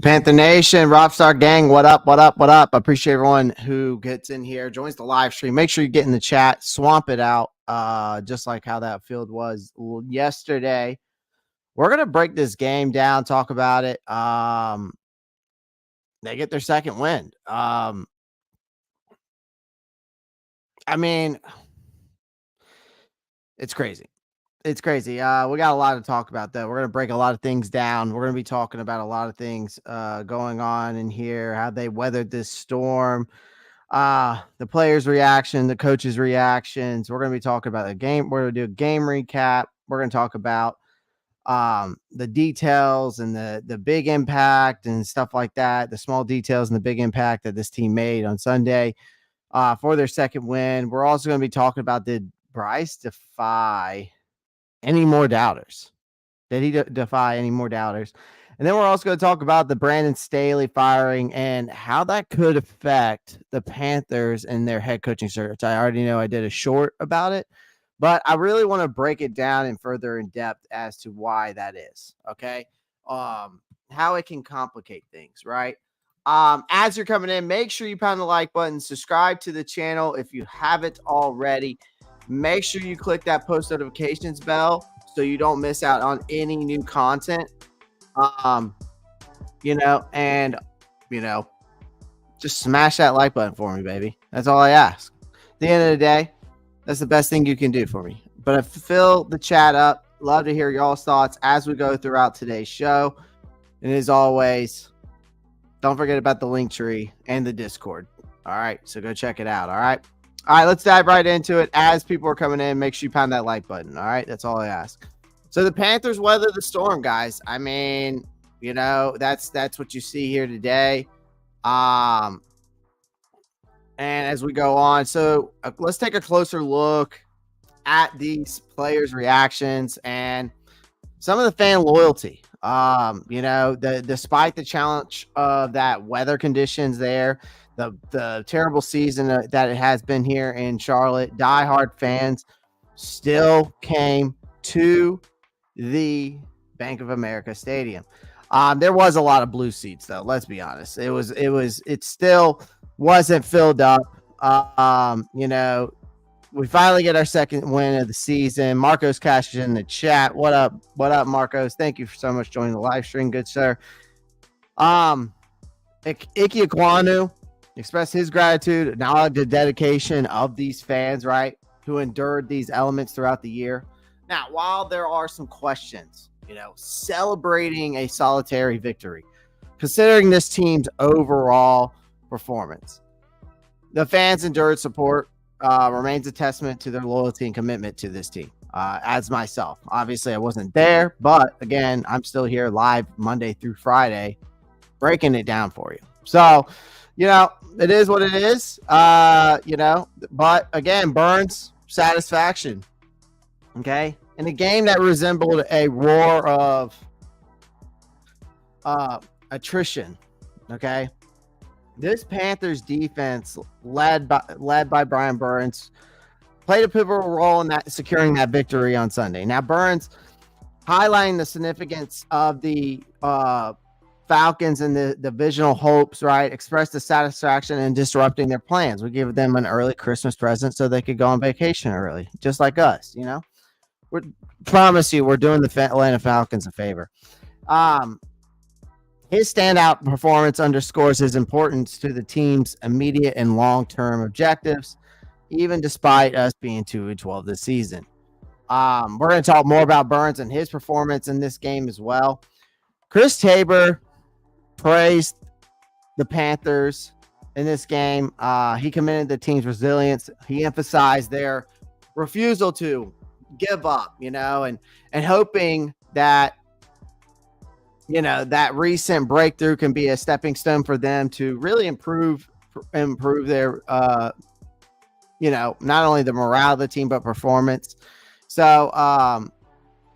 Panther Nation, Rockstar Gang, what up, what up, what up? I appreciate everyone who gets in here, joins the live stream. Make sure you get in the chat, swamp it out, just like how that field was yesterday. We're going to break this game down, talk about it. They get their second win. I mean, it's crazy. It's crazy. We got a lot to talk about, though. We're going to break a lot of things down. We're going to be talking about a lot of things going on in here, how they weathered this storm, the players' reaction, the coaches' reactions. We're going to be talking about the game. We're going to do a game recap. We're going to talk about the details and the big impact and stuff like that, the small details and the big impact that this team made on Sunday for their second win. We're also going to be talking about, did Bryce defy any more doubters? Did he defy any more doubters? And then we're also going to talk about the Brandon Staley firing and how that could affect the Panthers and their head coaching search. I already know I did a short about it, but I really want to break it down and further in depth as to why that is. Okay. How it can complicate things, right? As you're coming in, make sure you pound the like button, subscribe to the channel if you haven't already. Make sure you click that post notifications bell so you don't miss out on any new content. Just smash that like button for me, baby. That's all I ask. At the end of the day, that's the best thing you can do for me. But fill the chat up. Love to hear y'all's thoughts as we go throughout today's show. And as always, don't forget about the link tree and the Discord. All right, so go check it out. All right, let's dive right into it. As people are coming in, make sure you pound that like button. All right, that's all I ask. So the Panthers weather the storm, guys. I mean, that's what you see here today. And as we go on, so let's take a closer look at these players' reactions and some of the fan loyalty. Despite the challenge of that weather conditions there, the terrible season that it has been here in Charlotte, diehard fans still came to the Bank of America Stadium. There was a lot of blue seats, though. Let's be honest. It still wasn't filled up. We finally get our second win of the season. Marcos Cash is in the chat. What up, Marcos? Thank you so much for joining the live stream, good sir. Ike Ekwonu expressed his gratitude, acknowledged the dedication of these fans, right, who endured these elements throughout the year. Now, while there are some questions, celebrating a solitary victory, considering this team's overall performance, the fans' endured support remains a testament to their loyalty and commitment to this team. As myself, obviously I wasn't there, but again, I'm still here live Monday through Friday, breaking it down for you. So, it is what it is, but again, Burns, satisfaction. Okay. In a game that resembled a roar of attrition. Okay. This Panthers defense, led by Brian Burns, played a pivotal role in that securing that victory on Sunday. Now, Burns highlighting the significance of the Falcons and the divisional hopes, right? Expressed the satisfaction in disrupting their plans. We gave them an early Christmas present so they could go on vacation early, just like us, We promise you, we're doing the Atlanta Falcons a favor. His standout performance underscores his importance to the team's immediate and long-term objectives, even despite us being 2-12 this season. We're going to talk more about Burns and his performance in this game as well. Chris Tabor praised the Panthers in this game. He commended the team's resilience. He emphasized their refusal to give up, and hoping that, that recent breakthrough can be a stepping stone for them to really improve their, not only the morale of the team, but performance. So,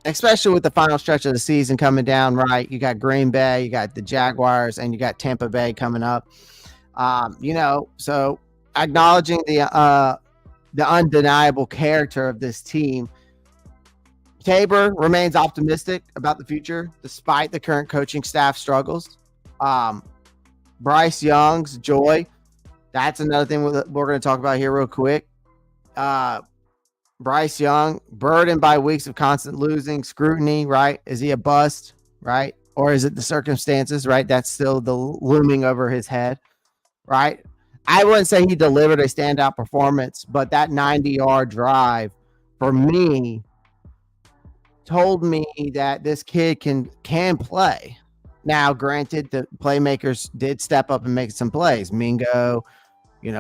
especially with the final stretch of the season coming down, right? You got Green Bay, you got the Jaguars, and you got Tampa Bay coming up. So acknowledging the undeniable character of this team, Tabor remains optimistic about the future despite the current coaching staff struggles. Um, Bryce Young's joy. That's another thing we're going to talk about here real quick. Bryce Young, burdened by weeks of constant losing, scrutiny, right? Is he a bust, right? Or is it the circumstances, right? That's still the looming over his head, right? I wouldn't say he delivered a standout performance, but that 90-yard drive for me told me that this kid can play. Now, granted, the playmakers did step up and make some plays. Mingo,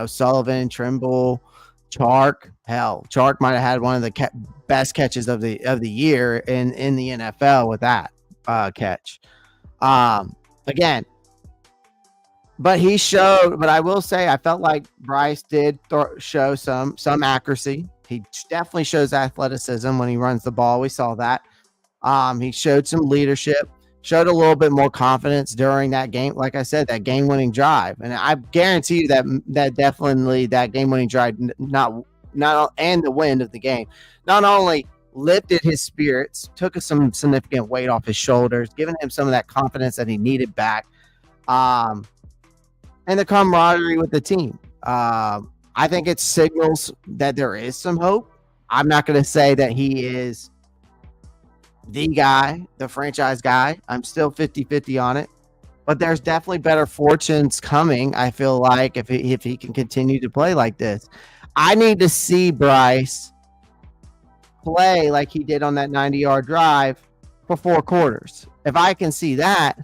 Sullivan, Trimble, Chark. Hell, Chark might have had one of the best catches of the year in the NFL with that catch. Again, but he showed. But I will say, I felt like Bryce did show some accuracy. He definitely shows athleticism when he runs the ball. We saw that. He showed some leadership. Showed a little bit more confidence during that game. Like I said, that game-winning drive, and I guarantee you that definitely that game-winning drive, not and the win of the game, not only lifted his spirits, took some significant weight off his shoulders, giving him some of that confidence that he needed back, and the camaraderie with the team. I think it signals that there is some hope. I'm not going to say that he is the guy, the franchise guy. I'm still 50-50 on it, but there's definitely better fortunes coming. I feel like if he can continue to play like this, I need to see Bryce play like he did on that 90-yard drive for 4 quarters. If I can see that,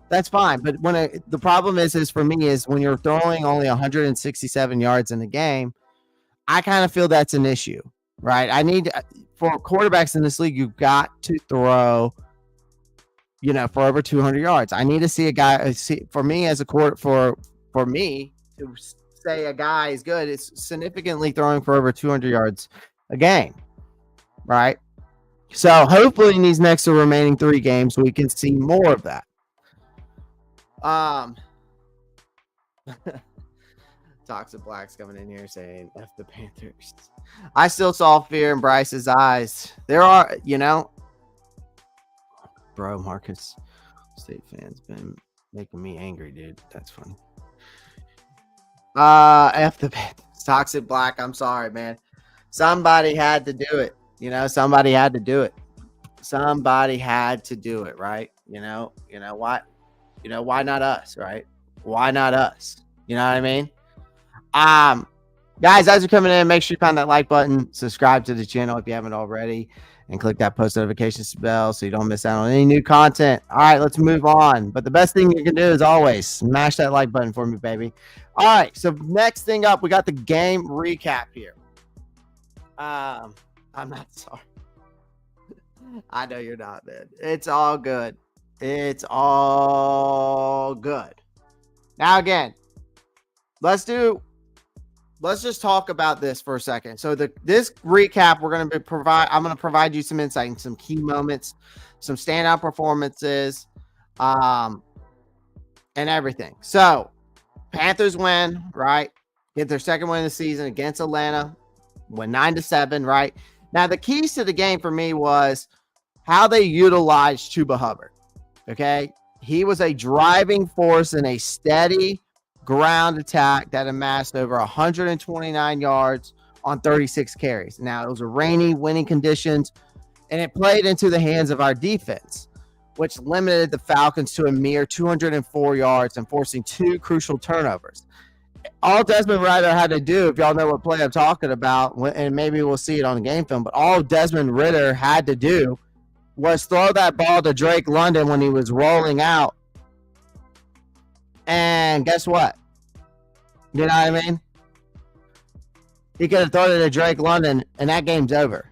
that's fine. But the problem is for me is when you're throwing only 167 yards in the game, I kind of feel that's an issue, right? I need for quarterbacks in this league, you've got to throw, for over 200 yards. I need to see a guy. For me as a for me to say a guy is good, it's significantly throwing for over 200 yards a game, right? So hopefully in these next remaining 3 games, we can see more of that. Toxic Black's coming in here saying F the Panthers. I still saw fear in Bryce's eyes. There are, bro, Marcus State fans been making me angry, dude. That's funny. F the Panthers. Toxic Black, I'm sorry, man. Somebody had to do it. Somebody had to do it. Somebody had to do it, right? Why? Why not us, right? Why not us? You know what I mean? Guys, as you're coming in, make sure you pound that like button, subscribe to the channel if you haven't already, and click that post notifications bell so you don't miss out on any new content. All right, let's move on. But the best thing you can do is always smash that like button for me, baby. All right, so next thing up, we got the game recap here. I'm not sorry. I know you're not, man. It's all good. It's all good. Now, again, let's just talk about this for a second. So this recap, I'm going to provide you some insight and some key moments, some standout performances, and everything. So Panthers win, right? Get their second win of the season against Atlanta, win 9-7, right? Now the keys to the game for me was how they utilized Chuba Hubbard. Okay. He was a driving force in a steady ground attack that amassed over 129 yards on 36 carries. Now, it was a rainy, windy conditions, and it played into the hands of our defense, which limited the Falcons to a mere 204 yards and forcing 2 crucial turnovers. All Desmond Ridder had to do, if y'all know what play I'm talking about, and maybe we'll see it on the game film, but all Desmond Ridder had to do was throw that ball to Drake London when he was rolling out. And guess what? You know what I mean? He could have thrown it to Drake London, and that game's over.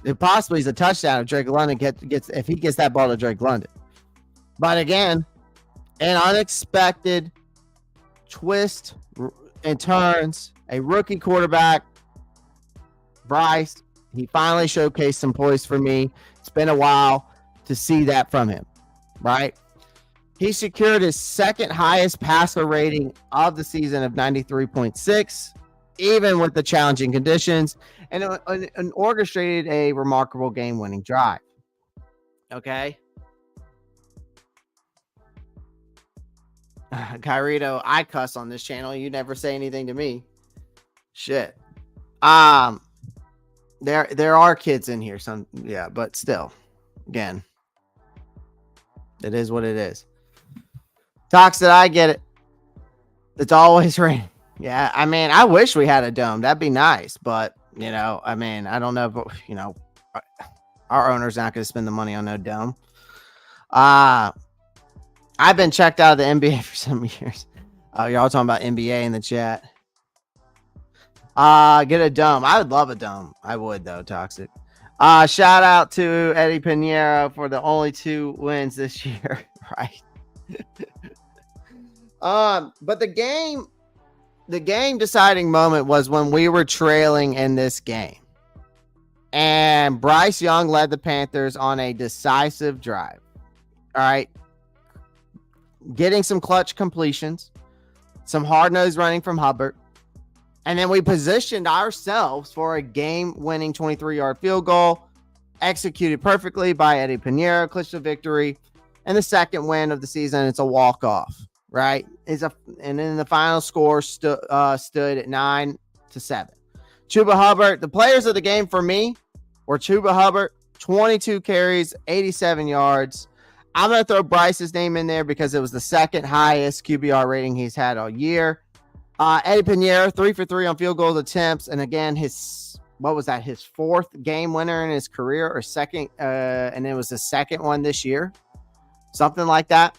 It possibly is a touchdown if Drake London gets that ball to Drake London. But again, an unexpected twist and turns. A rookie quarterback, Bryce, he finally showcased some poise for me. It's been a while to see that from him, right? He secured his second highest passer rating of the season of 93.6, even with the challenging conditions, and orchestrated a remarkable game-winning drive. Okay? Kyrito, I cuss on this channel. You never say anything to me. Shit. Um, there are kids in here. Some, yeah, but still, again, it is what it is. Toxic, I get it. It's always rain. Yeah, I mean, I wish we had a dome. That'd be nice, but I mean, I don't know, but our owner's not going to spend the money on no dome. I've been checked out of the NBA for some years. Y'all talking about NBA in the chat. Get a dome. I would love a dome. I would though, Toxic. Shout out to Eddie Pinheiro for the only 2 wins this year. Right. But the game deciding moment was when we were trailing in this game. And Bryce Young led the Panthers on a decisive drive. All right. Getting some clutch completions, some hard-nosed running from Hubbard. And then we positioned ourselves for a game-winning 23-yard field goal, executed perfectly by Eddie Pinheiro, clinched the victory, and the second win of the season. It's a walk-off, right? And then the final score stood at 9-7. Chuba Hubbard, the players of the game for me were Chuba Hubbard, 22 carries, 87 yards. I'm going to throw Bryce's name in there because it was the second highest QBR rating he's had all year. Eddie Pinheiro, 3 for 3 on field goal attempts. And again, his 4th game winner in his career or second. And it was the second one this year. Something like that.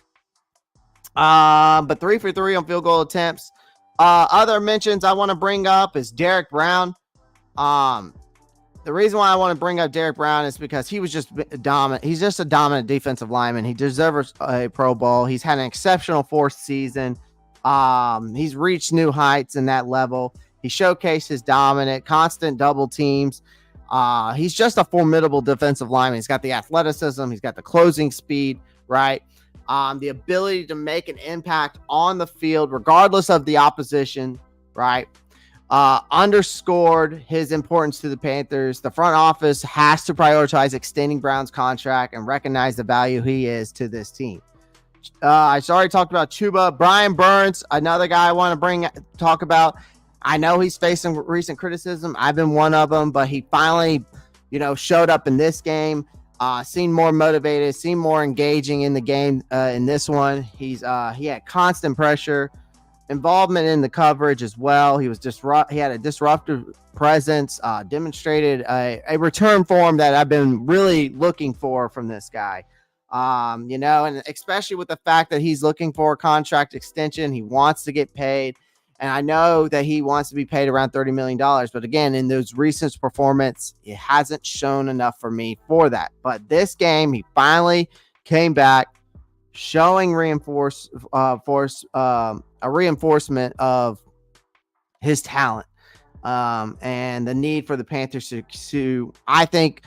But 3 for 3 on field goal attempts. Other mentions I want to bring up is Derek Brown. The reason why I want to bring up Derek Brown is because he was just dominant. He's just a dominant defensive lineman. He deserves a Pro Bowl. He's had an exceptional 4th season. He's reached new heights in that level. He showcased his dominant, constant double teams. He's just a formidable defensive lineman. He's got the athleticism. He's got the closing speed, right? The ability to make an impact on the field, regardless of the opposition, right? Underscored his importance to the Panthers. The front office has to prioritize extending Brown's contract and recognize the value he is to this team. I already talked about Chuba. Brian Burns, another guy I want to talk about. I know he's facing recent criticism. I've been one of them, but he finally, showed up in this game. Seemed more motivated, seemed more engaging in the game in this one. He had constant pressure, involvement in the coverage as well. He had a disruptive presence, demonstrated a return form that I've been really looking for from this guy. And especially with the fact that he's looking for a contract extension, he wants to get paid. And I know that he wants to be paid around $30 million. But again, in those recent performance, it hasn't shown enough for me for that. But this game, he finally came back, showing a reinforcement of his talent and the need for the Panthers to I think,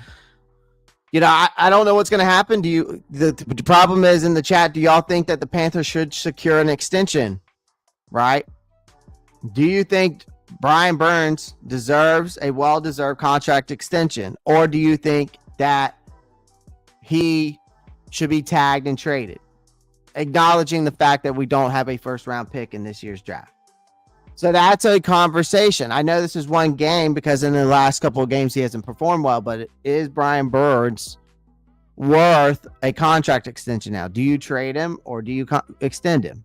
I don't know what's going to happen. The problem is in the chat, do y'all think that the Panthers should secure an extension, right? Do you think Brian Burns deserves a well-deserved contract extension, or do you think that he should be tagged and traded, acknowledging the fact that we don't have a first-round pick in this year's draft? So that's a conversation. I know this is one game because in the last couple of games he hasn't performed well, but is Brian Burns worth a contract extension now? Do you trade him or do you extend him?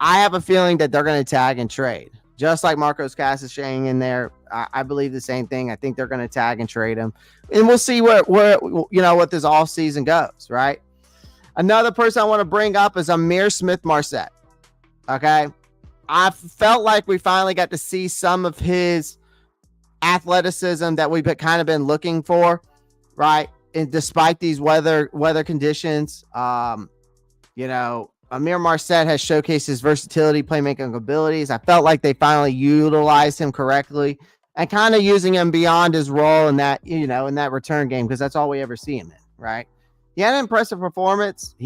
I have a feeling that they're going to tag and trade. Just like Marcos Cass is saying in there, I believe the same thing. I think they're going to tag and trade him. And we'll see where what this offseason goes, right? Another person I want to bring up is Amidst Smith-Marsette. Okay? I felt like we finally got to see some of his athleticism that we've kind of been looking for, right? And despite these weather conditions, Amir Marset has showcased his versatility, playmaking abilities. I felt like they finally utilized him correctly and kind of using him beyond his role in that, in that return game, because that's all we ever see him in, right? He had an impressive performance.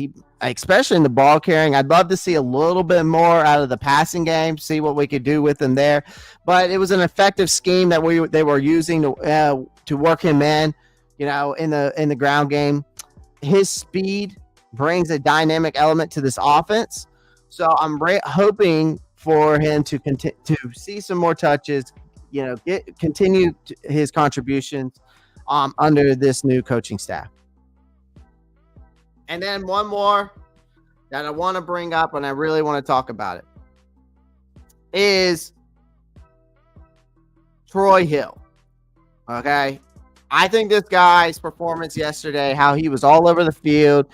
Especially in the ball carrying. I'd love to see a little bit more out of the passing game, see what we could do with him there. But it was an effective scheme that they were using to work him in, in the ground game. His speed brings a dynamic element to this offense, So I'm hoping for him to continue to see some more touches, continue his contributions under this new coaching staff. And then one more that I want to bring up, and I really want to talk about it, is Troy Hill. Okay. I think this guy's performance yesterday, how he was all over the field.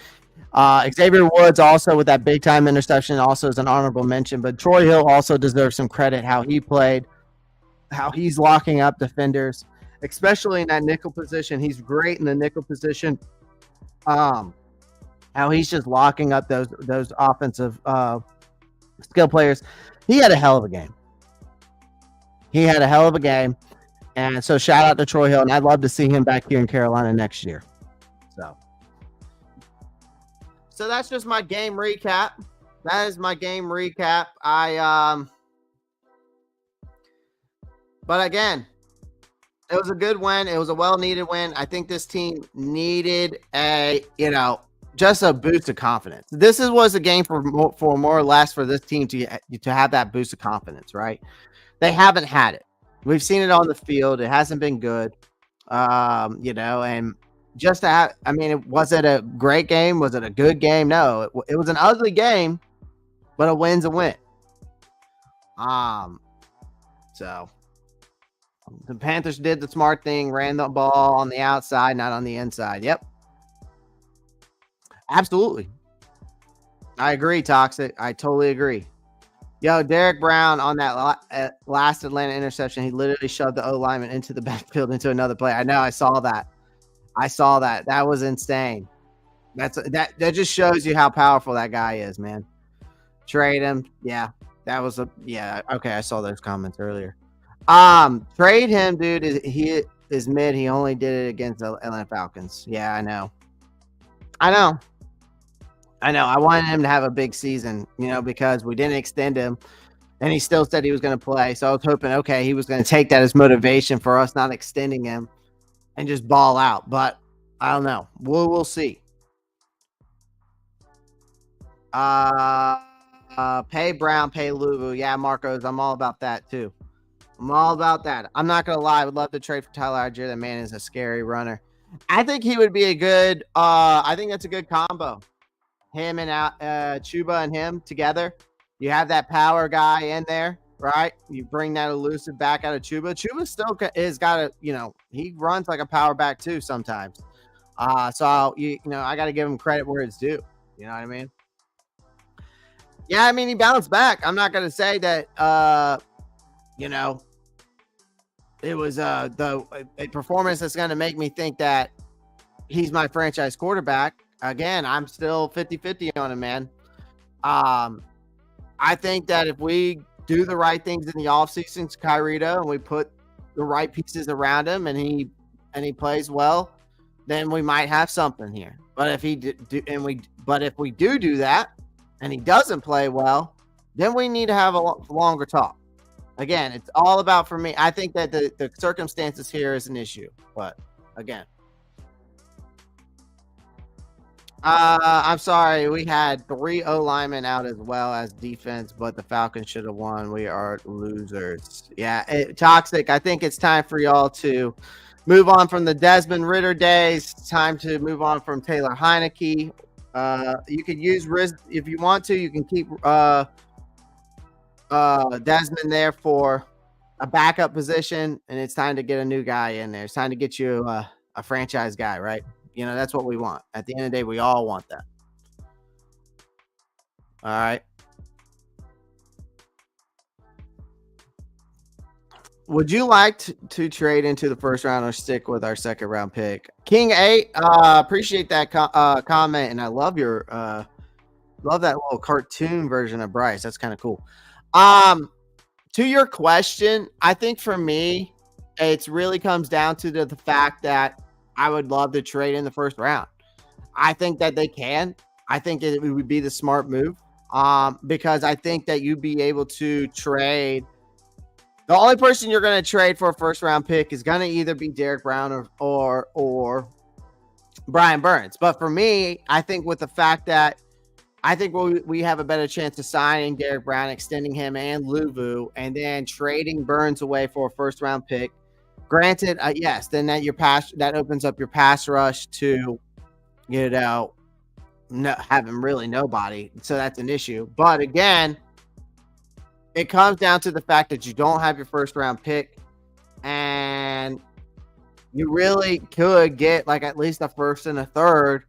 Xavier Woods also with that big time interception also is an honorable mention, but Troy Hill also deserves some credit how he played, how he's locking up defenders, especially in that nickel position. He's great in the nickel position. How he's just locking up those offensive skill players. He had a hell of a game. And so shout out to Troy Hill, and I'd love to see him back here in Carolina next year. So that's just my game recap. That is my game recap. But again, it was a good win. It was a well-needed win. I think this team needed just a boost of confidence. This was a game for more or less for this team to have that boost of confidence, right? They haven't had it. We've seen it on the field. It hasn't been good, and just to have, was it a great game? Was it a good game? No, it was an ugly game, but a win's a win. So the Panthers did the smart thing, ran the ball on the outside, not on the inside. Yep. Absolutely. I agree, Toxic. I totally agree. Yo, Derek Brown on that last Atlanta interception, he literally shoved the O lineman into the backfield into another play. I know. I saw that. That was insane. That just shows you how powerful that guy is, man. Trade him. Yeah. Okay. I saw those comments earlier. Trade him, dude. He is mid. He only did it against the Atlanta Falcons. Yeah, I know. I wanted him to have a big season, because we didn't extend him and he still said he was going to play. So I was hoping, okay, he was going to take that as motivation for us not extending him and just ball out. But I don't know. We'll see. Pay Brown, pay Louvu. Yeah, Marcos, I'm all about that too. I'm all about that. I'm not going to lie. I would love to trade for Tyler Algier. That man is a scary runner. I think he would be a good, I think that's a good combo. Him and Chuba and him together. You have that power guy in there, right? You bring that elusive back out of Chuba. Chuba still is got a, he runs like a power back too sometimes. So I got to give him credit where it's due. You know what I mean? Yeah, he bounced back. I'm not going to say that, it was a performance that's going to make me think that he's my franchise quarterback. Again, I'm still 50-50 on him, man. I think that if we do the right things in the offseason to Kyrito and we put the right pieces around him and he plays well, then we might have something here. But if if we do that and he doesn't play well, then we need to have a longer talk. Again, it's all about, for me, I think that the circumstances here is an issue. But again, I'm sorry. We had 3 O linemen out as well as defense, but the Falcons should have won. We are losers. Yeah, Toxic. I think it's time for y'all to move on from the Desmond Ridder days. It's time to move on from Taylor Heineke. You could use Riz if you want to. You can keep Desmond there for a backup position, and it's time to get a new guy in there. It's time to get you a franchise guy, right? That's what we want. At the end of the day, we all want that. All right. Would you like to trade into the first round or stick with our second round pick? King 8, appreciate that comment, and I love your love that little cartoon version of Bryce. That's kind of cool. To your question, I think for me, it really comes down to the fact that I would love to trade in the first round. I think that they can. I think it would be the smart move because I think that you'd be able to trade. The only person you're going to trade for a first round pick is going to either be Derek Brown or Brian Burns. But for me, I think with the fact that I think we have a better chance of signing Derek Brown, extending him and Luvu, and then trading Burns away for a first-round pick. Granted, yes, then that opens up your pass rush to, having really nobody. So that's an issue. But again, it comes down to the fact that you don't have your first-round pick, and you really could get like at least a first and a third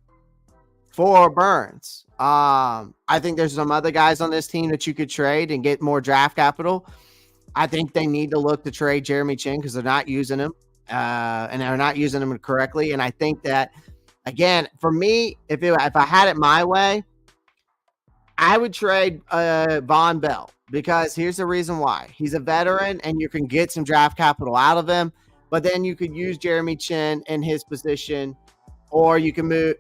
for Burns. I think there's some other guys on this team that you could trade and get more draft capital. I think they need to look to trade Jeremy Chin because they're not using him, and they're not using him correctly. And I think that, again, for me, if I had it my way, I would trade Von Bell, because here's the reason why. He's a veteran and you can get some draft capital out of him, but then you could use Jeremy Chin in his position, or you can move,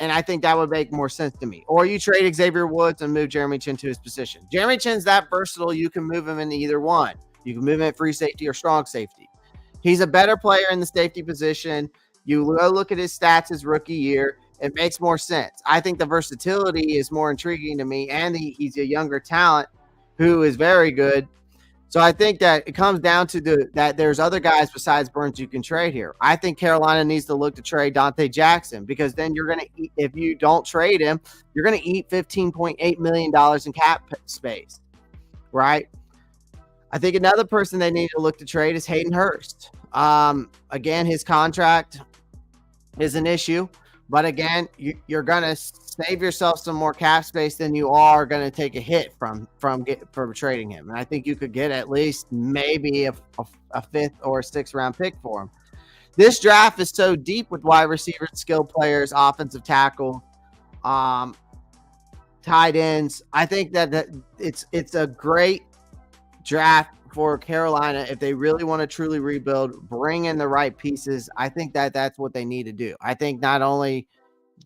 and I think that would make more sense to me. Or you trade Xavier Woods and move Jeremy Chin to his position. Jeremy Chin's that versatile. You can move him in either one. You can move him at free safety or strong safety. He's a better player in the safety position. You look at his stats his rookie year. It makes more sense. I think the versatility is more intriguing to me, and he's a younger talent who is very good. So I think that it comes down to that there's other guys besides Burns you can trade here. I think Carolina needs to look to trade Dante Jackson, because then you're going to, if you don't trade him, you're going to eat $15.8 million in cap space, right? I think another person they need to look to trade is Hayden Hurst. Again, his contract is an issue, but again, you're going to save yourself some more cap space than you are going to take a hit from trading him. And I think you could get at least maybe a fifth or a sixth round pick for him. This draft is so deep with wide receivers, skill players, offensive tackle, tight ends. I think that it's a great draft for Carolina if they really want to truly rebuild, bring in the right pieces. I think that's what they need to do. I think not only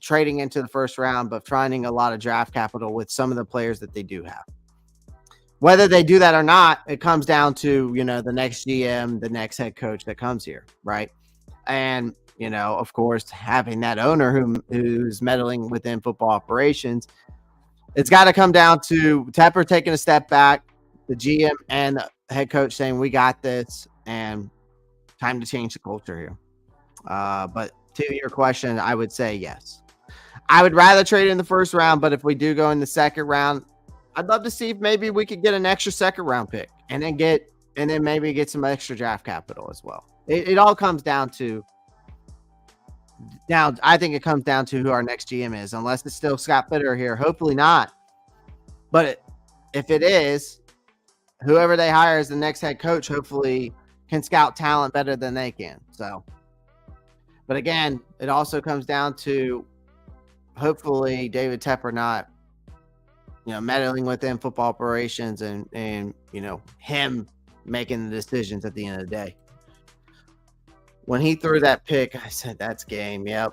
trading into the first round, but finding a lot of draft capital with some of the players that they do have. Whether they do that or not, it comes down to, the next GM, the next head coach that comes here, right? And, of course, having that owner who's meddling within football operations. It's got to come down to Tepper taking a step back, the GM and the head coach saying, we got this, and time to change the culture here. But to your question, I would say yes. I would rather trade in the first round, but if we do go in the second round, I'd love to see if maybe we could get an extra second round pick and then maybe get some extra draft capital as well. It all comes down to, now I think it comes down to who our next GM is, unless it's still Scott Bitter here. Hopefully not. But if it is, whoever they hire as the next head coach hopefully can scout talent better than they can. So, but again, it also comes down to hopefully David Tepper not, meddling within football operations and him making the decisions at the end of the day. When he threw that pick, I said, that's game. Yep.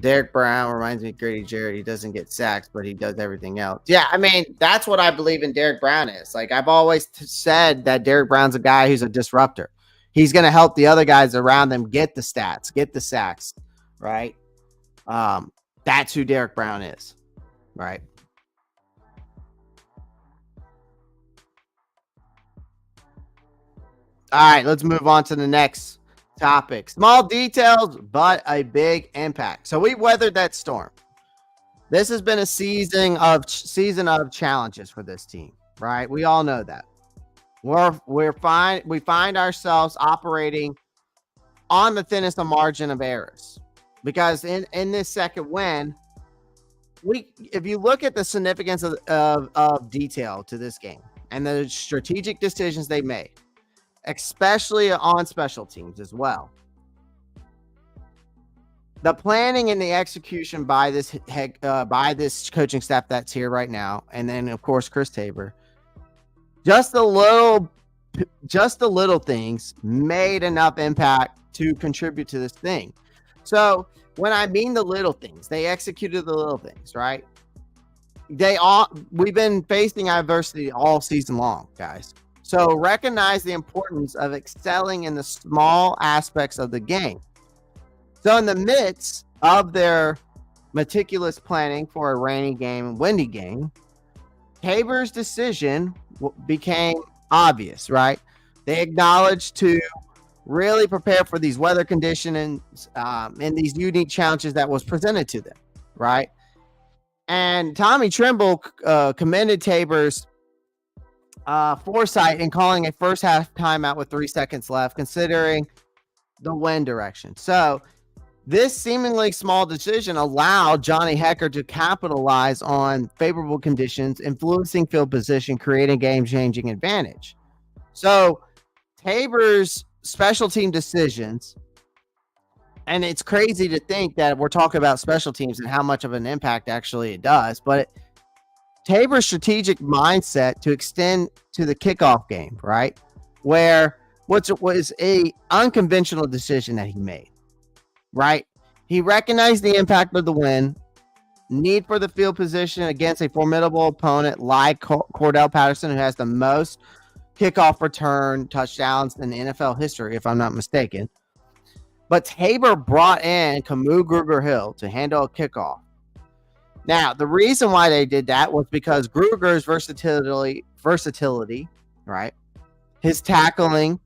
Derek Brown reminds me of Grady Jarrett. He doesn't get sacks, but he does everything else. Yeah, I mean, that's what I believe in Derek Brown is. Like, I've always said that Derek Brown's a guy who's a disruptor. He's going to help the other guys around them get the stats, get the sacks, right? That's who Derek Brown is, right? All right, let's move on to the next topic. Small details, but a big impact. So we weathered that storm. This has been a season of challenges for this team, right? We all know that. We're fine. We find ourselves operating on the thinnest of margin of errors, because in this second win, if you look at the significance of detail to this game and the strategic decisions they made, especially on special teams as well, the planning and the execution by this coaching staff that's here right now, and then of course Chris Tabor, just the little things made enough impact to contribute to this thing. So when I mean the little things, they executed the little things, right? We've been facing adversity all season long, guys. So recognize the importance of excelling in the small aspects of the game. So in the midst of their meticulous planning for a rainy game and windy game, Tabor's decision became obvious, right? They acknowledged to really prepare for these weather conditions and these unique challenges that was presented to them, right? And Tommy Trimble commended Tabor's foresight in calling a first half timeout with 3 seconds left, considering the wind direction. So this seemingly small decision allowed Johnny Hekker to capitalize on favorable conditions, influencing field position, creating game-changing advantage. So Tabor's special team decisions, and it's crazy to think that we're talking about special teams and how much of an impact actually it does, but Tabor's strategic mindset to extend to the kickoff game, right, where what was a unconventional decision that he made, right? He recognized the impact of the win, need for the field position against a formidable opponent like Cordell Patterson, who has the most kickoff return touchdowns in NFL history, if I'm not mistaken. But Tabor brought in Camus Grugier-Hill to handle a kickoff. Now, the reason why they did that was because Gruger's versatility, right? His tackling,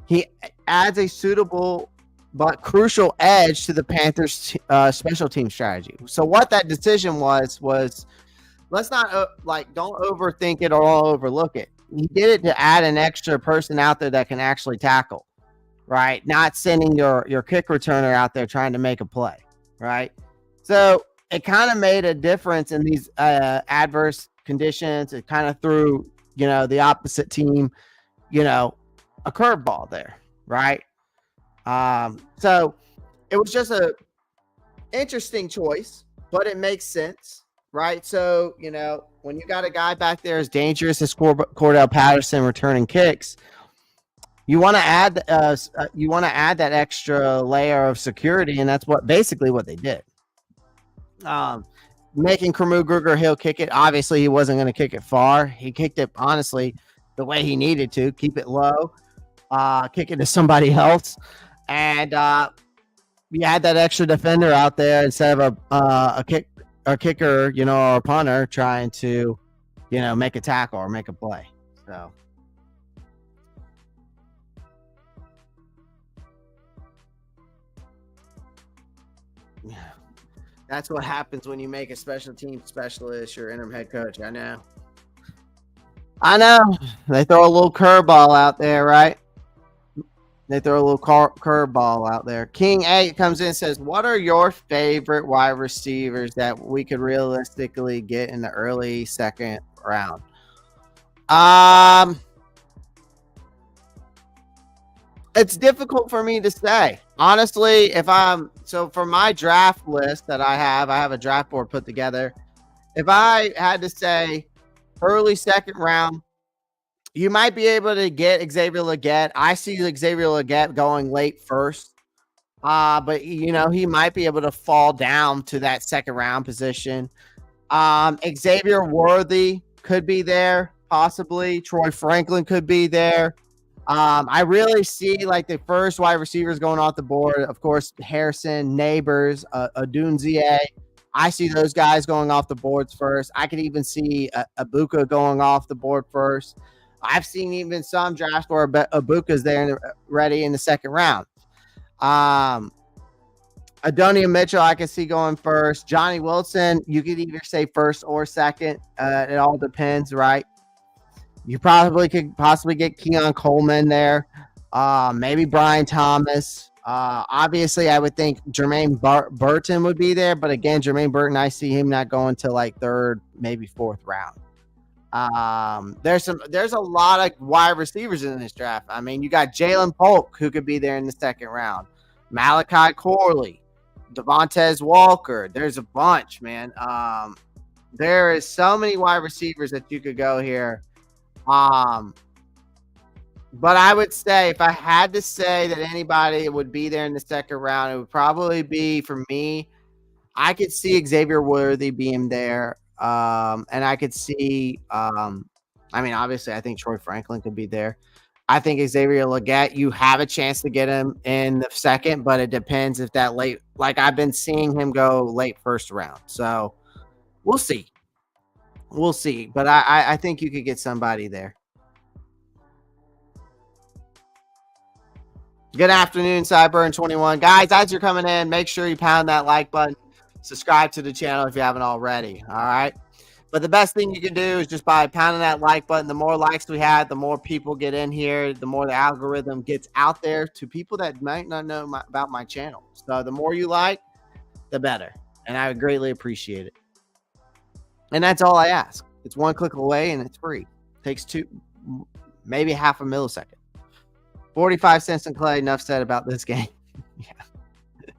he adds a suitable but crucial edge to the Panthers' special team strategy. So what that decision was let's not don't overthink it or overlook it. He did it to add an extra person out there that can actually tackle, right? Not sending your kick returner out there trying to make a play, right? So it kind of made a difference in these adverse conditions. It kind of threw, the opposite team, a curveball there, right? So it was just a interesting choice, but it makes sense, right? So, when you got a guy back there as dangerous as Cordell Patterson returning kicks, you want to add that extra layer of security, and that's basically what they did. Making Camus Grugier-Hill kick it. Obviously, he wasn't going to kick it far. He kicked it, honestly, the way he needed to. Keep it low, kick it to somebody else. And you had that extra defender out there instead of a kicker, or a punter trying to, make a tackle or make a play. So. Yeah. That's what happens when you make a special team specialist or interim head coach. I know. They throw a little curveball out there, right? They throw a little curveball out there. King 8 comes in and says, what are your favorite wide receivers that we could realistically get in the early second round? It's difficult for me to say. Honestly, for my draft list that I have a draft board put together. If I had to say early second round, you might be able to get Xavier Legette. I see Xavier Legette going late first. But he might be able to fall down to that second round position. Xavier Worthy could be there, possibly. Troy Franklin could be there. I really see the first wide receivers going off the board. Of course, Harrison, Neighbors, Odunzie. I see those guys going off the boards first. I could even see Abuka going off the board first. I've seen even some drafts where Abuka's there ready in the second round. Adonia Mitchell, I can see going first. Johnny Wilson, you could either say first or second. It all depends, right? You probably could possibly get Keon Coleman there. Maybe Brian Thomas. Obviously, I would think Jermaine Burton would be there. But again, Jermaine Burton, I see him not going to third, maybe fourth round. There's a lot of wide receivers in this draft. I mean, you got Jalen Polk, who could be there in the second round. Malachi Corley, Devontae Walker. There's a bunch, man. There is so many wide receivers that you could go here. But I would say if I had to say that anybody would be there in the second round, it would probably be, for me, I could see Xavier Worthy being there. And I could see, obviously I think Troy Franklin could be there. I think Xavier Legette, you have a chance to get him in the second, but it depends if that late, like I've been seeing him go late first round. So we'll see. We'll see. But I think you could get somebody there. Good afternoon, Cyburn21. Guys, as you're coming in, make sure you pound that like button. Subscribe to the channel if you haven't already. All right. But the best thing you can do is just by pounding that like button. The more likes we have, the more people get in here, the more the algorithm gets out there to people that might not know about my channel. So the more you like, the better. And I would greatly appreciate it. And that's all I ask. It's one click away and it's free. Takes maybe half a millisecond. 45 cents in Clay. Enough said about this game. Yeah.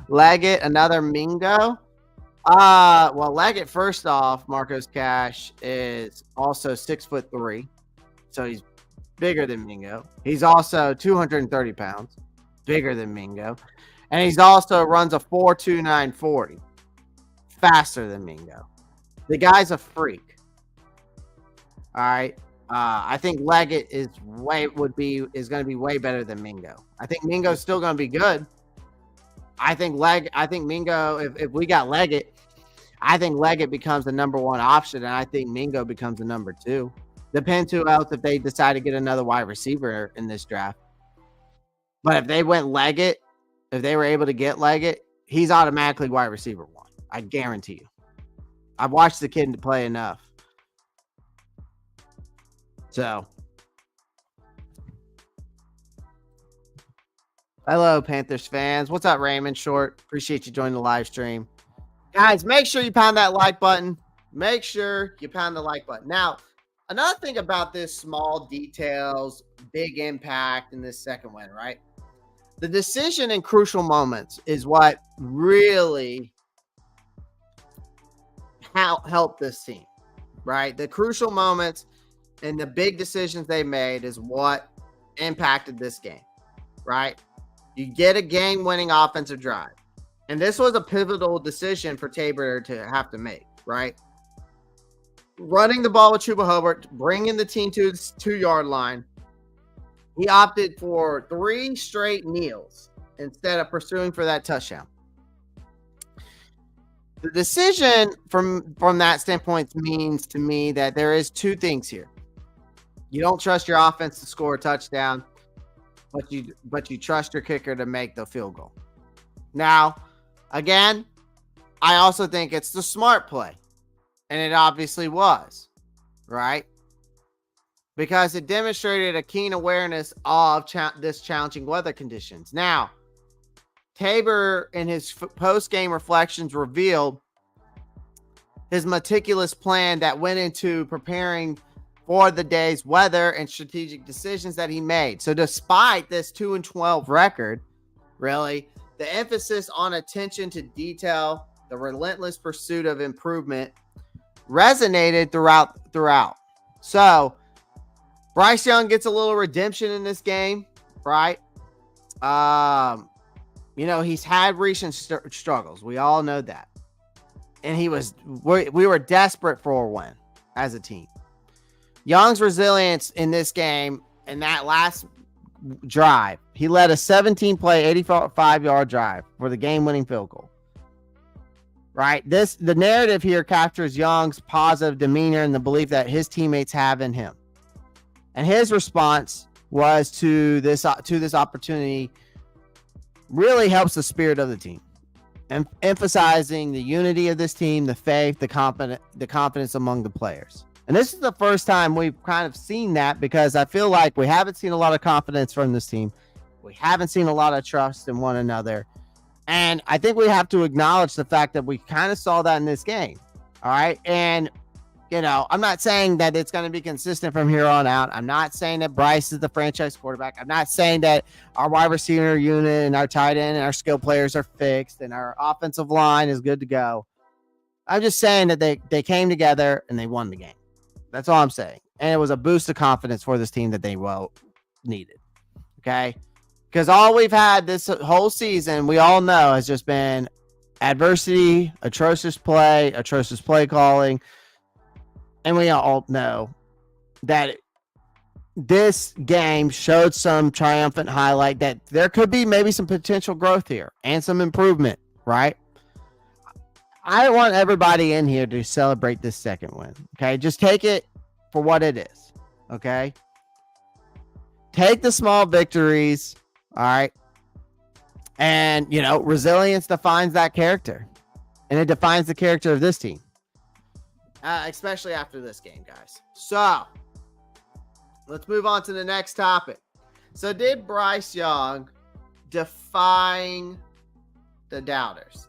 Leggett, another Mingo. Well, Leggett, first off, Marcos Cash is also 6'3", so he's bigger than Mingo. He's also 230 pounds, bigger than Mingo, and he's also runs a 4.29 40, faster than Mingo. The guy's a freak. All right. I think Leggett is going to be way better than Mingo. I think Mingo's still going to be good. I think Mingo, if we got Leggett, I think Leggett becomes the number one option, and I think Mingo becomes the number two. Depends who else, if they decide to get another wide receiver in this draft. But if they went Leggett, if they were able to get Leggett, he's automatically wide receiver one. I guarantee you. I've watched the kid play enough. So, hello, Panthers fans. What's up, Raymond Short? Appreciate you joining the live stream. Guys, make sure you pound that like button. Make sure you pound the like button. Now, another thing about this small details, big impact in this second win, right? The decision in crucial moments is what really helped this team, right? The crucial moments and the big decisions they made is what impacted this game, right? You get a game-winning offensive drive. And this was a pivotal decision for Tabor to have to make, right? Running the ball with Chuba Hubbard, bringing the team to the 2-yard line. He opted for 3 straight kneels instead of pursuing for that touchdown. The decision from that standpoint means to me that there is 2 things here. You don't trust your offense to score a touchdown, but you trust your kicker to make the field goal. Now, again, I also think it's the smart play, and it obviously was, right? Because it demonstrated a keen awareness of this challenging weather conditions. Now, Tabor, in his post-game reflections, revealed his meticulous plan that went into preparing for the day's weather and strategic decisions that he made. So despite this 2-12 record, really, the emphasis on attention to detail, the relentless pursuit of improvement resonated throughout. So Bryce Young gets a little redemption in this game, right? He's had recent struggles. We all know that. And we were desperate for a win as a team. Young's resilience in this game, in that last drive, he led a 17-play, 85-yard drive for the game-winning field goal. Right? The narrative here captures Young's positive demeanor and the belief that his teammates have in him. And his response was to this opportunity really helps the spirit of the team, and emphasizing the unity of this team, the faith, the confidence among the players. And this is the first time we've kind of seen that, because I feel like we haven't seen a lot of confidence from this team. We haven't seen a lot of trust in one another. And I think we have to acknowledge the fact that we kind of saw that in this game. All right. And, I'm not saying that it's going to be consistent from here on out. I'm not saying that Bryce is the franchise quarterback. I'm not saying that our wide receiver unit and our tight end and our skill players are fixed and our offensive line is good to go. I'm just saying that they came together and they won the game. That's all I'm saying. And it was a boost of confidence for this team that they needed. Okay? Because all we've had this whole season, we all know, has just been adversity, atrocious play calling. And we all know that this game showed some triumphant highlight that there could be maybe some potential growth here and some improvement, right? I want everybody in here to celebrate this second win. Okay. Just take it for what it is. Okay. Take the small victories. All right. And, resilience defines that character. And it defines the character of this team. Especially after this game, guys. So, let's move on to the next topic. So, did Bryce Young defying the doubters?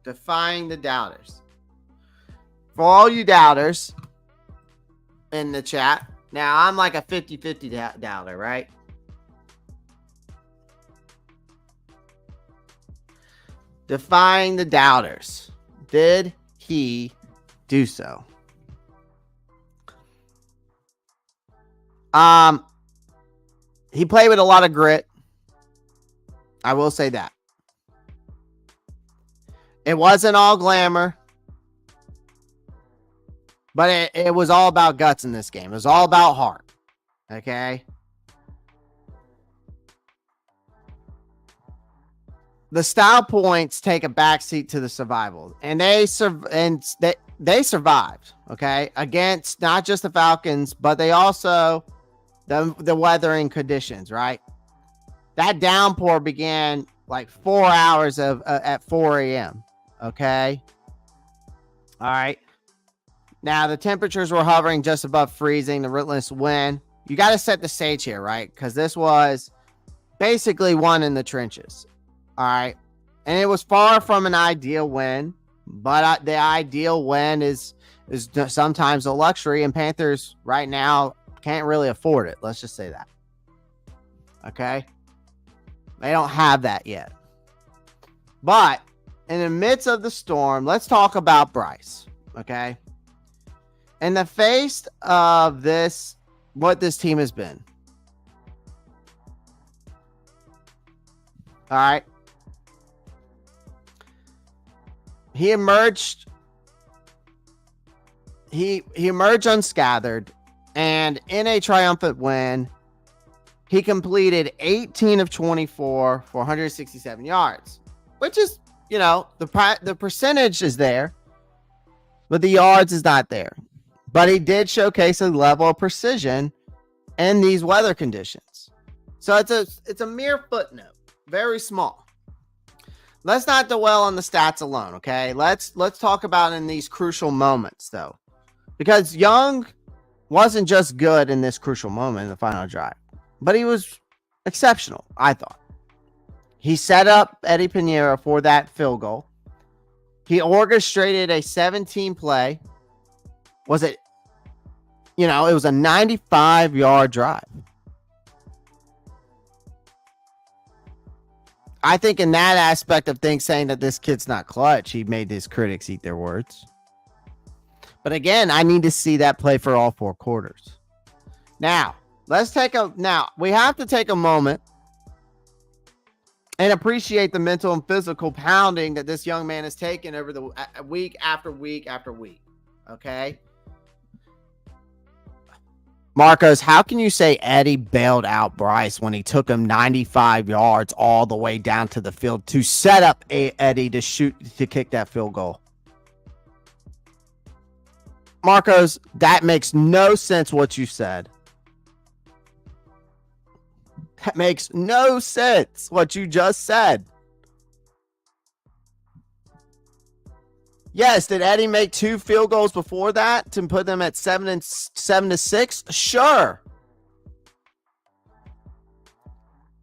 Defying the doubters. For all you doubters in the chat, now I'm like a 50-50 doubter, right? Defying the doubters. Did he do so? He played with a lot of grit. I will say that. It wasn't all glamour, but it was all about guts in this game. It was all about heart. Okay. The style points take a backseat to the survival, and they survived. Okay, against not just the Falcons, but they also the weathering conditions. Right, that downpour began like 4 hours at 4 a.m. Okay, all right. Now the temperatures were hovering just above freezing. The relentless wind. You got to set the stage here, right? Because this was basically won in the trenches. All right. And it was far from an ideal win, but the ideal win is sometimes a luxury, and Panthers right now can't really afford it. Let's just say that. Okay. They don't have that yet. But in the midst of the storm, let's talk about Bryce. Okay. In the face of this, what this team has been. All right. He emerged unscathed, and in a triumphant win, he completed 18 of 24 for 167 yards, which is, the percentage is there, but the yards is not there. But he did showcase a level of precision in these weather conditions. So it's a mere footnote, very small. Let's not dwell on the stats alone, okay? Let's talk about in these crucial moments, though. Because Young wasn't just good in this crucial moment in the final drive, but he was exceptional, I thought. He set up Eddie Pinheiro for that field goal. He orchestrated a 17-play. It was a 95-yard drive. I think in that aspect of things, saying that this kid's not clutch, he made his critics eat their words. But again, I need to see that play for all 4 quarters. Now, we have to take a moment and appreciate the mental and physical pounding that this young man has taken over the week after week after week. Okay? Marcos, how can you say Eddie bailed out Bryce when he took him 95 yards all the way down to the field to set up Eddie to kick that field goal? Marcos, that makes no sense what you said. That makes no sense what you just said. Yes, did Eddie make 2 field goals before that to put them at 7-6? Sure.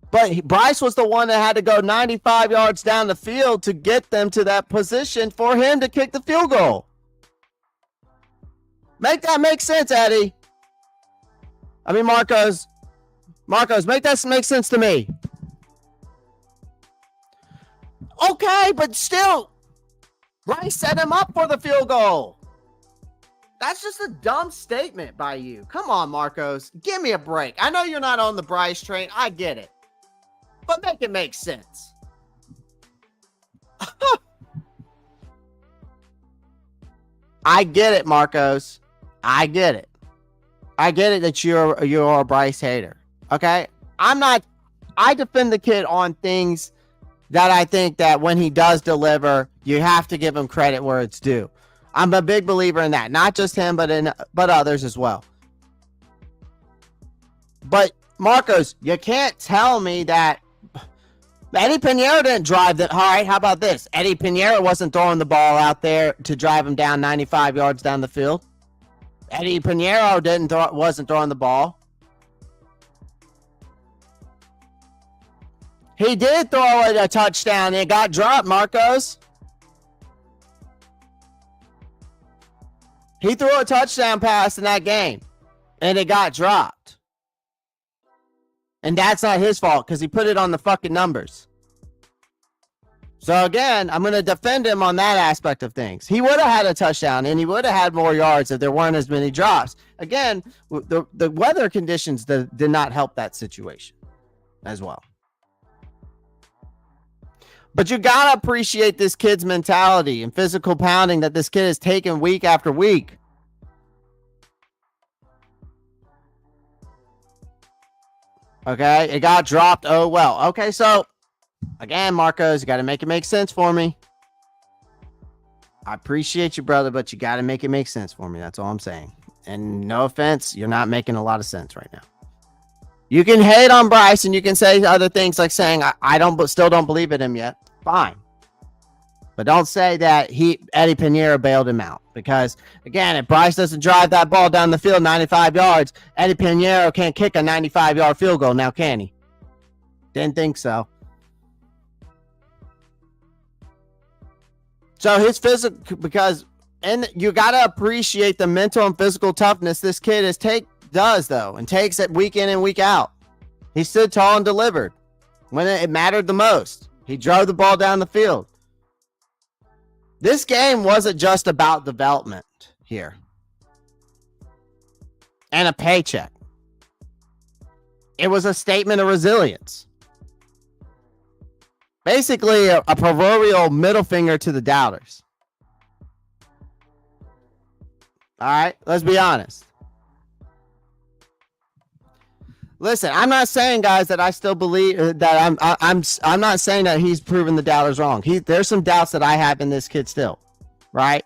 But Bryce was the one that had to go 95 yards down the field to get them to that position for him to kick the field goal. Make that make sense, Eddie. Marcos, make that make sense to me. Okay, but still, Bryce set him up for the field goal. That's just a dumb statement by you. Come on, Marcos. Give me a break. I know you're not on the Bryce train. I get it. But make it make sense. I get it, Marcos. I get it. I get it that you're a Bryce hater. Okay. I'm not. I defend the kid on things that I think that when he does deliver, you have to give him credit where it's due. I'm a big believer in that. Not just him, but others as well. But Marcos, you can't tell me that Eddie Pinheiro didn't drive that. All right, how about this? Eddie Pinheiro wasn't throwing the ball out there to drive him down 95 yards down the field. Eddie Pinheiro wasn't throwing the ball. He did throw a touchdown. It got dropped, Marcos. He threw a touchdown pass in that game, and it got dropped. And that's not his fault because he put it on the fucking numbers. So again, I'm going to defend him on that aspect of things. He would have had a touchdown and he would have had more yards if there weren't as many drops. Again, the weather conditions did not help that situation as well. But you got to appreciate this kid's mentality and physical pounding that this kid has taken week after week. Okay, it got dropped. Oh, well. Okay, so, again, Marcos, you got to make it make sense for me. I appreciate you, brother, but you got to make it make sense for me. That's all I'm saying. And no offense, you're not making a lot of sense right now. You can hate on Bryce and you can say other things like saying, I still don't believe in him yet. Fine. But don't say that Eddie Pinheiro bailed him out. Because, again, if Bryce doesn't drive that ball down the field 95 yards, Eddie Pinheiro can't kick a 95-yard field goal now, can he? Didn't think so. So his physical, and you got to appreciate the mental and physical toughness this kid does, though, and takes it week in and week out. He stood tall and delivered when it mattered the most. He drove the ball down the field. This game wasn't just about development here and a paycheck. It was a statement of resilience. Basically, a proverbial middle finger to the doubters. All right, let's be honest. Listen, I'm not saying, guys, that I still believe that I'm not saying that he's proven the doubters wrong. There's some doubts that I have in this kid still, right?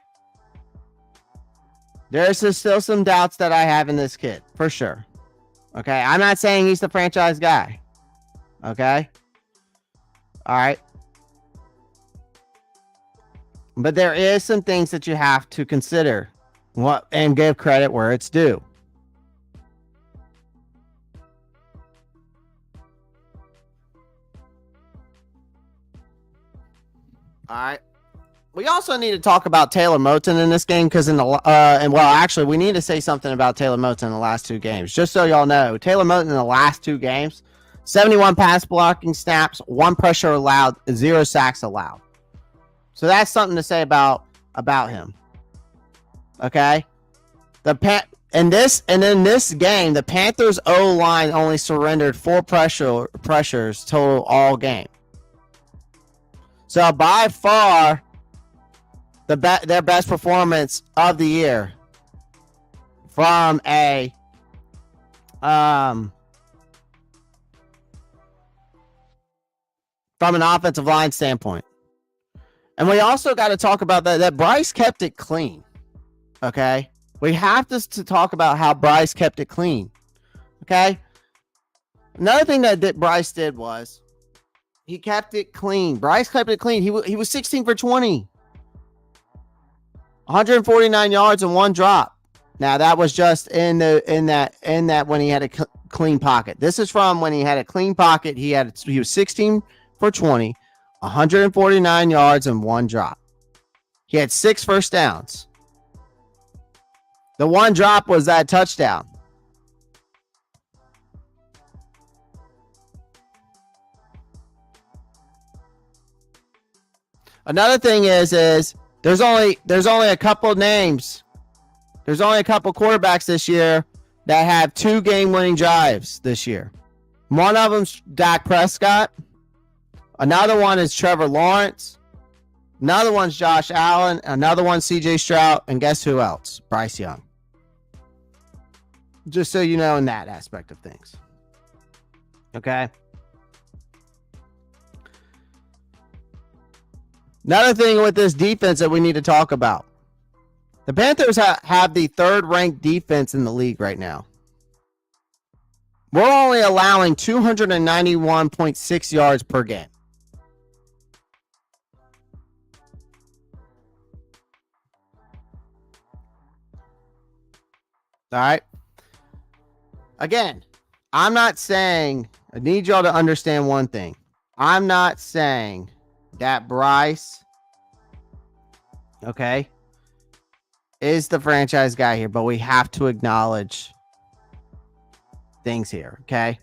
There's still some doubts that I have in this kid, for sure. Okay, I'm not saying he's the franchise guy. Okay? All right. But there is some things that you have to consider and give credit where it's due. All right. We also need to talk about Taylor Moton in this game because we need to say something about Taylor Moton in the last two games. Just so y'all know, Taylor Moton in the last two games, 71 pass blocking snaps, 1 pressure allowed, 0 sacks allowed. So that's something to say about him. Okay? In this game, the Panthers O-line only surrendered 4 pressures total all game. So by far, their best performance of the year from an offensive line standpoint. And we also got to talk about that Bryce kept it clean. Okay? We have to talk about how Bryce kept it clean. Okay? Another thing that Bryce did was he kept it clean. Bryce kept it clean. He was 16 for 20. 149 yards and 1 drop. Now that was just in that when he had a clean pocket. This is from when he had a clean pocket. He was 16 for 20, 149 yards and 1 drop. He had 6 first downs. The 1 drop was that touchdown. Another thing is there's only a couple names. There's only a couple quarterbacks this year that have 2 game-winning drives this year. One of them's Dak Prescott. Another one is Trevor Lawrence. Another one's Josh Allen. Another one's CJ Stroud. And guess who else? Bryce Young. Just so you know, in that aspect of things. Okay. Another thing with this defense that we need to talk about. The Panthers have the third ranked defense in the league right now. We're only allowing 291.6 yards per game. All right. Again, I'm not saying, I need y'all to understand one thing. I'm not saying that Bryce, okay, is the franchise guy here, but we have to acknowledge things here, okay?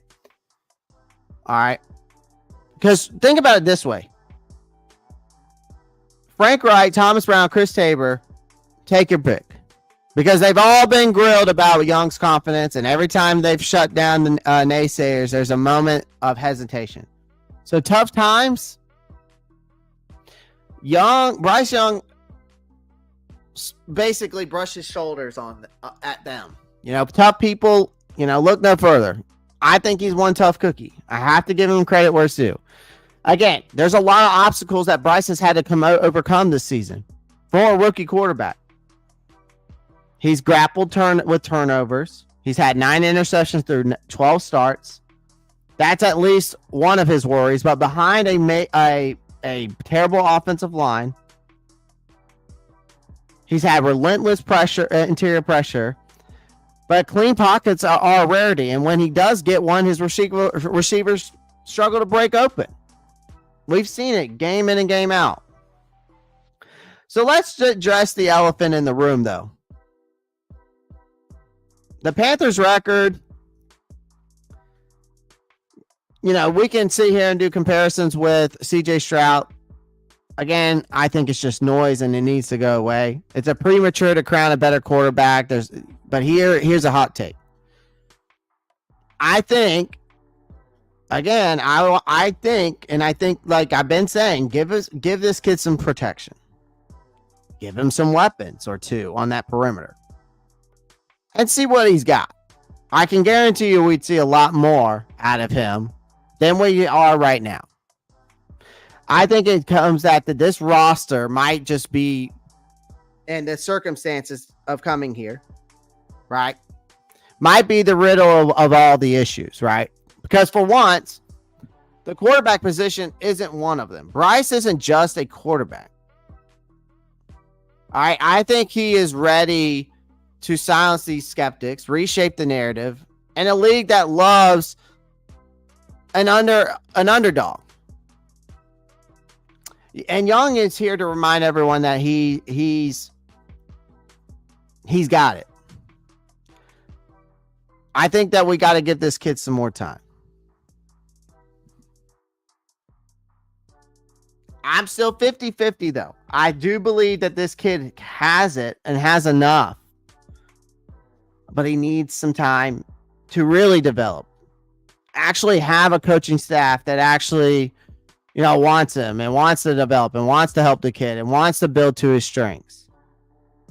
All right. Because think about it this way. Frank Wright, Thomas Brown, Chris Tabor, take your pick. Because they've all been grilled about Young's confidence, and every time they've shut down the naysayers, there's a moment of hesitation. So tough times, Bryce Young basically brushed his shoulders on at them. You know, tough people, you know, look no further. I think he's one tough cookie. I have to give him credit where it's due. Again, there's a lot of obstacles that Bryce has had to overcome this season for a rookie quarterback. He's grappled with turnovers. He's had 9 interceptions through 12 starts. That's at least one of his worries. But behind a terrible offensive line, he's had relentless pressure, interior pressure. But clean pockets are a rarity. And when he does get one, his receivers struggle to break open. We've seen it game in and game out. So let's address the elephant in the room, though. The Panthers' record, you know, we can sit here and do comparisons with C.J. Stroud. Again, I think it's just noise and it needs to go away. It's a premature to crown a better quarterback. But here's a hot take. I think, again, I think, like I've been saying, give this kid some protection. Give him some weapons or two on that perimeter. And see what he's got. I can guarantee you we'd see a lot more out of him than we are right now. I think it comes that this roster might just be, in the circumstances of coming here, right, might be the riddle of all the issues, right? Because for once, the quarterback position isn't one of them. Bryce isn't just a quarterback. All right, I think he is ready to silence these skeptics, reshape the narrative, in a league that loves an underdog. And Young is here to remind everyone that he's got it. I think that we got to give this kid some more time. I'm still 50-50 though. I do believe that this kid has it and has enough. But he needs some time to really develop. Actually have a coaching staff that actually, you know, wants him and wants to develop and wants to help the kid and wants to build to his strengths.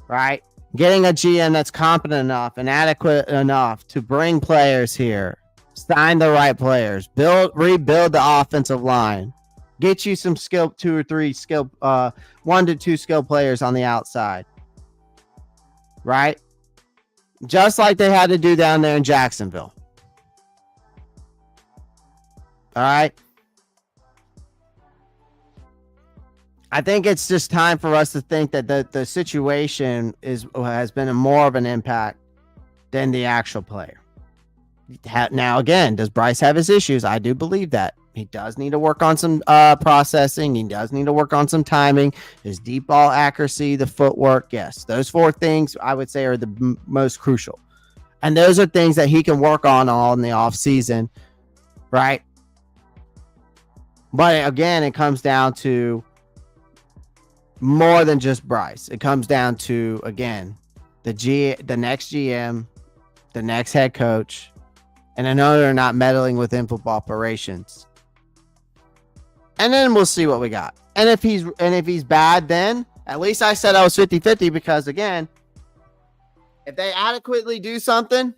Right? Getting a GM that's competent enough and adequate enough to bring players here. Sign the right players. Rebuild the offensive line. Get you some skill, 2 or 3 skill, 1 to 2 skill players on the outside. Right? Just like they had to do down there in Jacksonville. All right. I think it's just time for us to think that the situation has been more of an impact than the actual player. Now, again, does Bryce have his issues? I do believe that. He does need to work on some processing. He does need to work on some timing. His deep ball accuracy, the footwork. Yes, those 4 things I would say are the most crucial. And those are things that he can work on all in the offseason, right? But again, it comes down to more than just Bryce. It comes down to, again, the next GM, the next head coach, and I know they're not meddling within football operations. And then we'll see what we got. And if he's bad, then at least I said I was 50-50 because, again, if they adequately do something,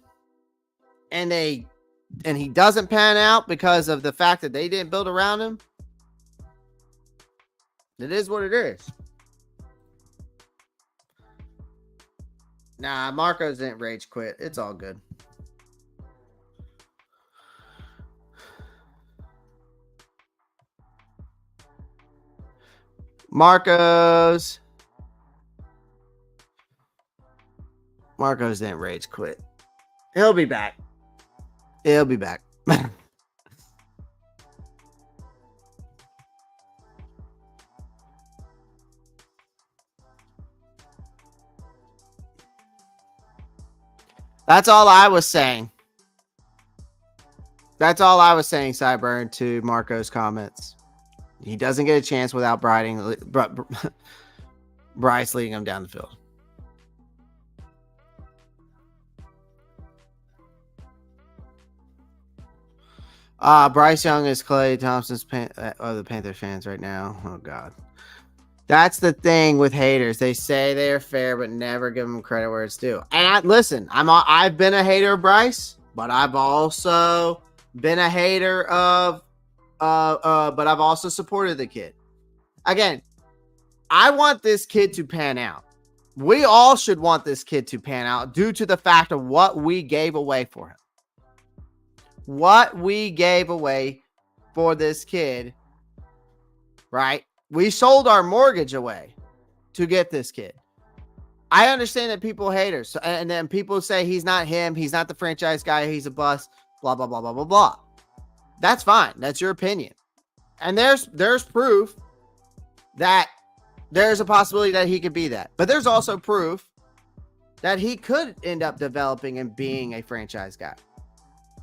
and he doesn't pan out because of the fact that they didn't build around him, it is what it is. Nah, Marcos didn't rage quit. It's all good. Marcos didn't rage quit. He'll be back. That's all I was saying. Cyburn, to Marco's comments. He doesn't get a chance without Bryce leading him down the field. Bryce Young is Klay Thompson's the Panther fans right now. Oh, God. That's the thing with haters. They say they're fair, but never give them credit where it's due. And I've been a hater of Bryce, but I've also been a hater of, but I've also supported the kid. Again, I want this kid to pan out. We all should want this kid to pan out due to the fact of what we gave away for him. What we gave away for this kid, right? We sold our mortgage away to get this kid. I understand that people hate her. And then people say he's not him. He's not the franchise guy. He's a bust. Blah, blah, blah, blah, blah, blah. That's fine. That's your opinion. And there's proof that there's a possibility that he could be that. But there's also proof that he could end up developing and being a franchise guy.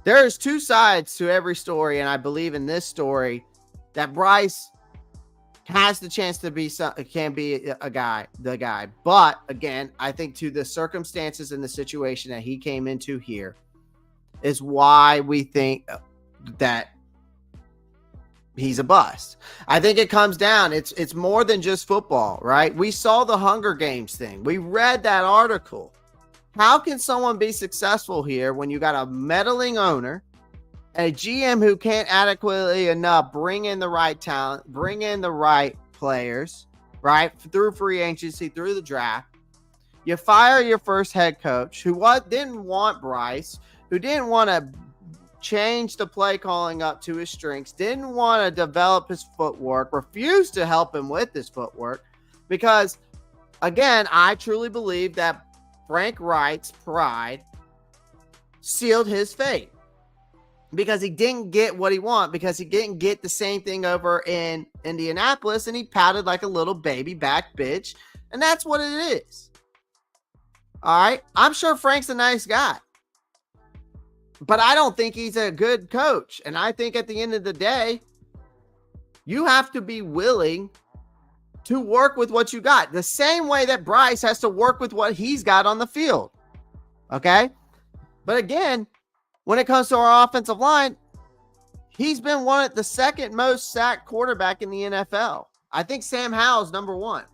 There's two sides to every story. And I believe in this story that Bryce has the chance to be the guy. But again, I think to the circumstances and the situation that he came into here is why we think that he's a bust. I think it comes down. It's more than just football, right? We saw the Hunger Games thing. We read that article. How can someone be successful here when you got a meddling owner, a GM who can't adequately enough bring in the right talent, bring in the right players, right? Through free agency, through the draft. You fire your first head coach who didn't want Bryce, who didn't want to change the play calling up to his strengths, didn't want to develop his footwork, refused to help him with his footwork. Because, again, I truly believe that Frank Wright's pride sealed his fate. Because he didn't get what he wanted, because he didn't get the same thing over in Indianapolis, and he pouted like a little baby back bitch, and that's what it is. All right? I'm sure Frank's a nice guy, but I don't think he's a good coach, and I think at the end of the day, you have to be willing to work with what you got, the same way that Bryce has to work with what he's got on the field, okay? But again, when it comes to our offensive line, he's been the second most sacked quarterback in the NFL. I think Sam Howell's number one.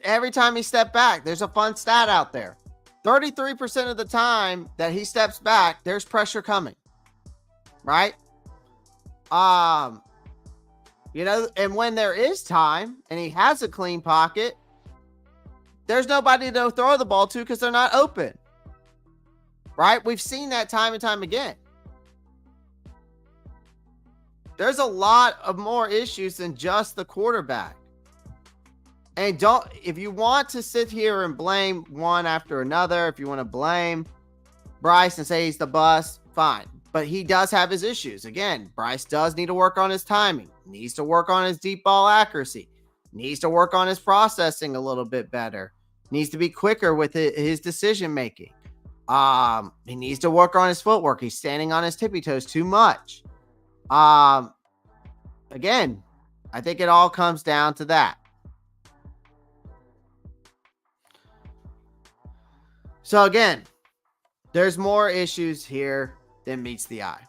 Every time he stepped back, there's a fun stat out there. 33% of the time that he steps back, there's pressure coming. Right? And when there is time and he has a clean pocket, there's nobody to throw the ball to because they're not open. Right? We've seen that time and time again. There's a lot of more issues than just the quarterback. And if you want to sit here and blame one after another, if you want to blame Bryce and say he's the bust, fine. But he does have his issues. Again, Bryce does need to work on his timing, needs to work on his deep ball accuracy, needs to work on his processing a little bit better, needs to be quicker with his decision making. He needs to work on his footwork. He's standing on his tippy toes too much. Again, I think it all comes down to that. So again, there's more issues here than meets the eye.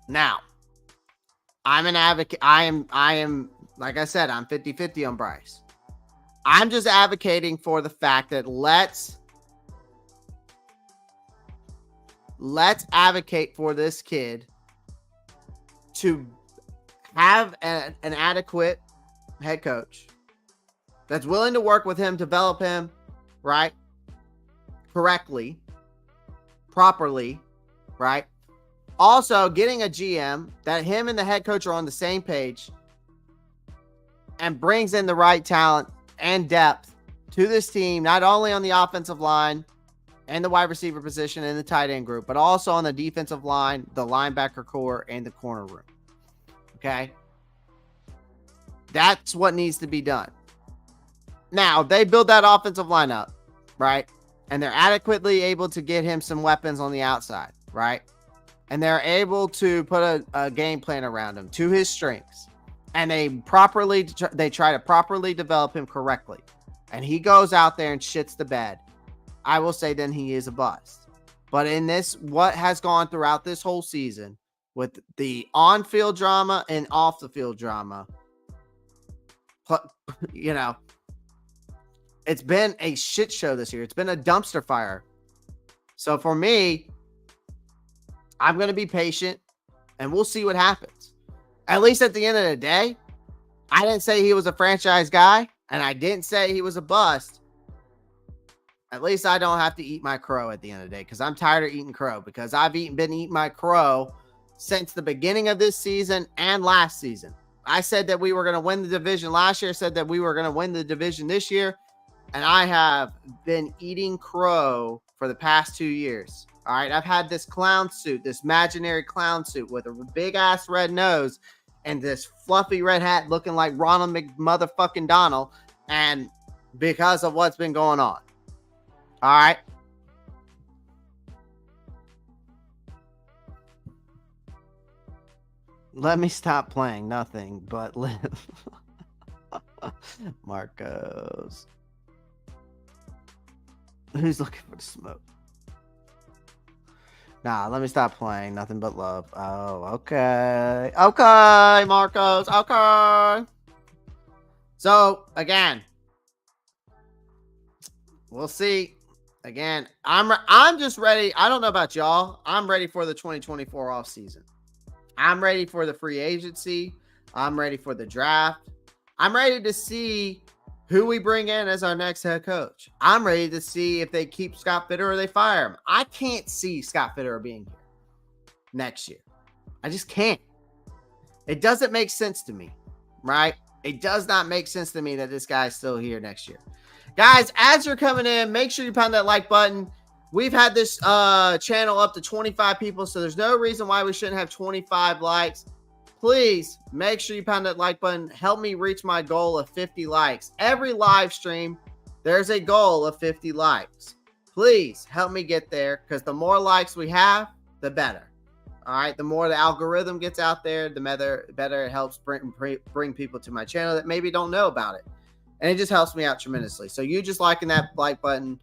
Now, I'm an advocate. I am, like I said, I'm 50-50 on Bryce. I'm just advocating for the fact that let's advocate for this kid to have an adequate head coach that's willing to work with him, develop him, right? Correctly, properly, right? Also, getting a GM that him and the head coach are on the same page and brings in the right talent and depth to this team, not only on the offensive line and the wide receiver position and the tight end group, but also on the defensive line, the linebacker core, and the corner room. Okay? That's what needs to be done. Now, they build that offensive line up, right? And they're adequately able to get him some weapons on the outside, right? And they're able to put a game plan around him to his strengths. And they try to properly develop him correctly. And he goes out there and shits the bed. I will say then he is a bust. But in this, what has gone throughout this whole season with the on-field drama and off-the-field drama, you know, it's been a shit show this year. It's been a dumpster fire. So for me, I'm going to be patient and we'll see what happens. At least at the end of the day, I didn't say he was a franchise guy and I didn't say he was a bust. At least I don't have to eat my crow at the end of the day because I'm tired of eating crow because I've been eating my crow since the beginning of this season and last season. I said that we were going to win the division last year, said that we were going to win the division this year, and I have been eating crow for the past 2 years. All right, I've had this clown suit, this imaginary clown suit with a big-ass red nose and this fluffy red hat looking like Ronald McMotherfucking Donald, and because of what's been going on. All right. Let me stop playing nothing but live. Marcos. Who's looking for the smoke? Nah, let me stop playing nothing but love. Oh, okay. Okay, Marcos. Okay. So, again, we'll see. Again, I'm just ready. I don't know about y'all. I'm ready for the 2024 offseason. I'm ready for the free agency. I'm ready for the draft. I'm ready to see who we bring in as our next head coach. I'm ready to see if they keep Scott Fitterer or they fire him. I can't see Scott Fitterer being here next year. I just can't. It doesn't make sense to me, right? It does not make sense to me that this guy's still here next year. Guys, as you're coming in, make sure you pound that like button. We've had this channel up to 25 people, so there's no reason why we shouldn't have 25 likes. Please make sure you pound that like button. Help me reach my goal of 50 likes. Every live stream, there's a goal of 50 likes. Please help me get there because the more likes we have, the better. All right, the more the algorithm gets out there, the better it helps bring people to my channel that maybe don't know about it. And it just helps me out tremendously. So you just liking that like button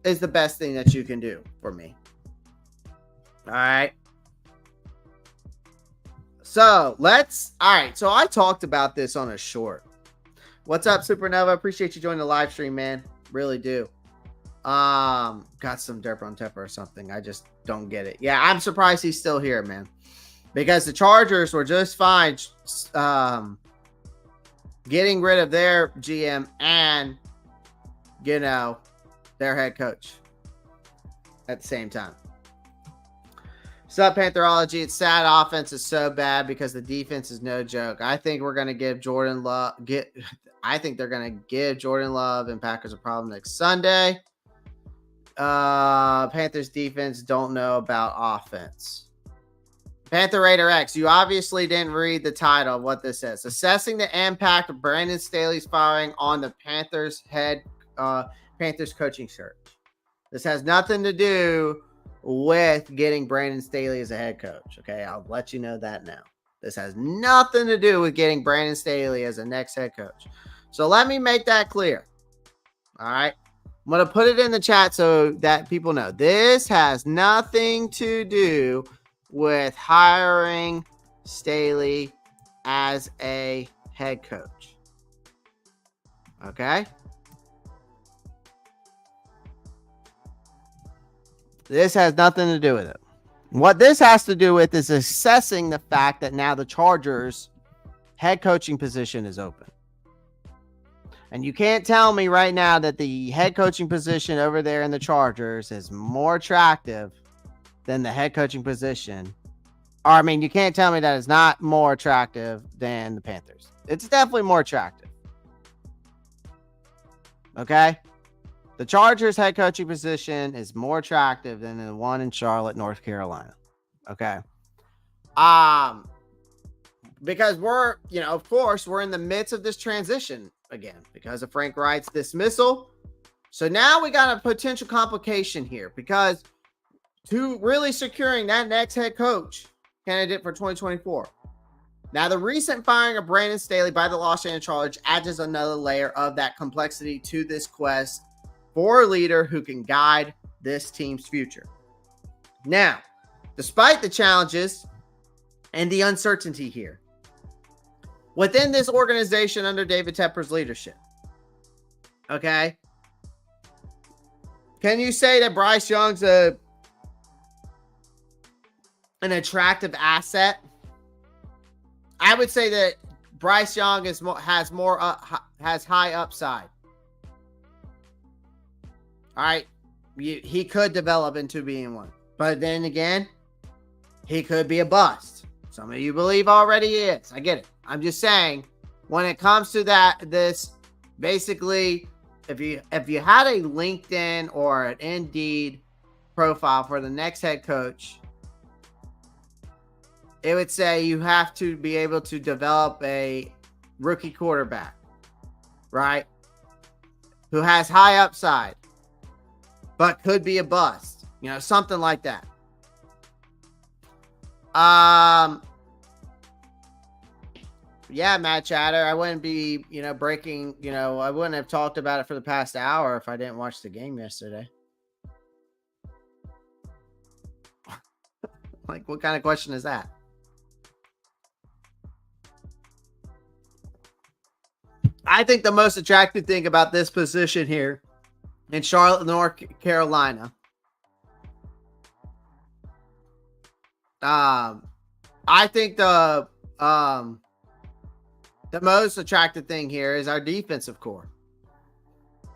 is the best thing that you can do for me. All right. So all right. So I talked about this on a short. What's up, Supernova? Appreciate you joining the live stream, man. Really do. Got some derp on Tepper or something. I just don't get it. Yeah, I'm surprised he's still here, man. Because the Chargers were just fine getting rid of their GM and, their head coach at the same time. Sub Pantherology, it's sad offense is so bad because the defense is no joke. I think we're going to give Jordan Love I think they're going to give Jordan Love and Packers a problem next Sunday. Panthers defense don't know about offense. Panther Raider X, you obviously didn't read the title of what this says. Assessing the impact of Brandon Staley's firing on the Panthers coaching search. This has nothing to do with getting Brandon Staley as a head coach. Okay, I'll let you know that now. This has nothing to do with getting Brandon Staley as a next head coach. So let me make that clear. All right. I'm going to put it in the chat so that people know. This has nothing to do with hiring Staley as a head coach. Okay. This has nothing to do with it. What this has to do with is assessing the fact that now the Chargers head coaching position is open. And you can't tell me right now that the head coaching position over there in the Chargers is more attractive than the head coaching position. Or, I mean, you can't tell me that it's not more attractive than the Panthers. It's definitely more attractive. Okay? The Chargers head coaching position is more attractive than the one in Charlotte, North Carolina. Okay. Because we're, of course, we're in the midst of this transition again because of Frank Wright's dismissal. So now we got a potential complication here because to really securing that next head coach candidate for 2024. Now, the recent firing of Brandon Staley by the Los Angeles Chargers adds another layer of that complexity to this quest for a leader who can guide this team's future. Now, despite the challenges and the uncertainty here, within this organization under David Tepper's leadership, okay, can you say that Bryce Young's an attractive asset? I would say that Bryce Young has high upside. All right, he could develop into being one, but then again, he could be a bust. Some of you believe already he is. I get it. I'm just saying, when it comes to this basically, if you had a LinkedIn or an Indeed profile for the next head coach, it would say you have to be able to develop a rookie quarterback, right? Who has high upside, but could be a bust, something like that. Yeah, Matt Chatter, I wouldn't be, breaking, I wouldn't have talked about it for the past hour if I didn't watch the game yesterday. Like, what kind of question is that? I think the most attractive thing about this position here in Charlotte, North Carolina, I think the most attractive thing here is our defensive core.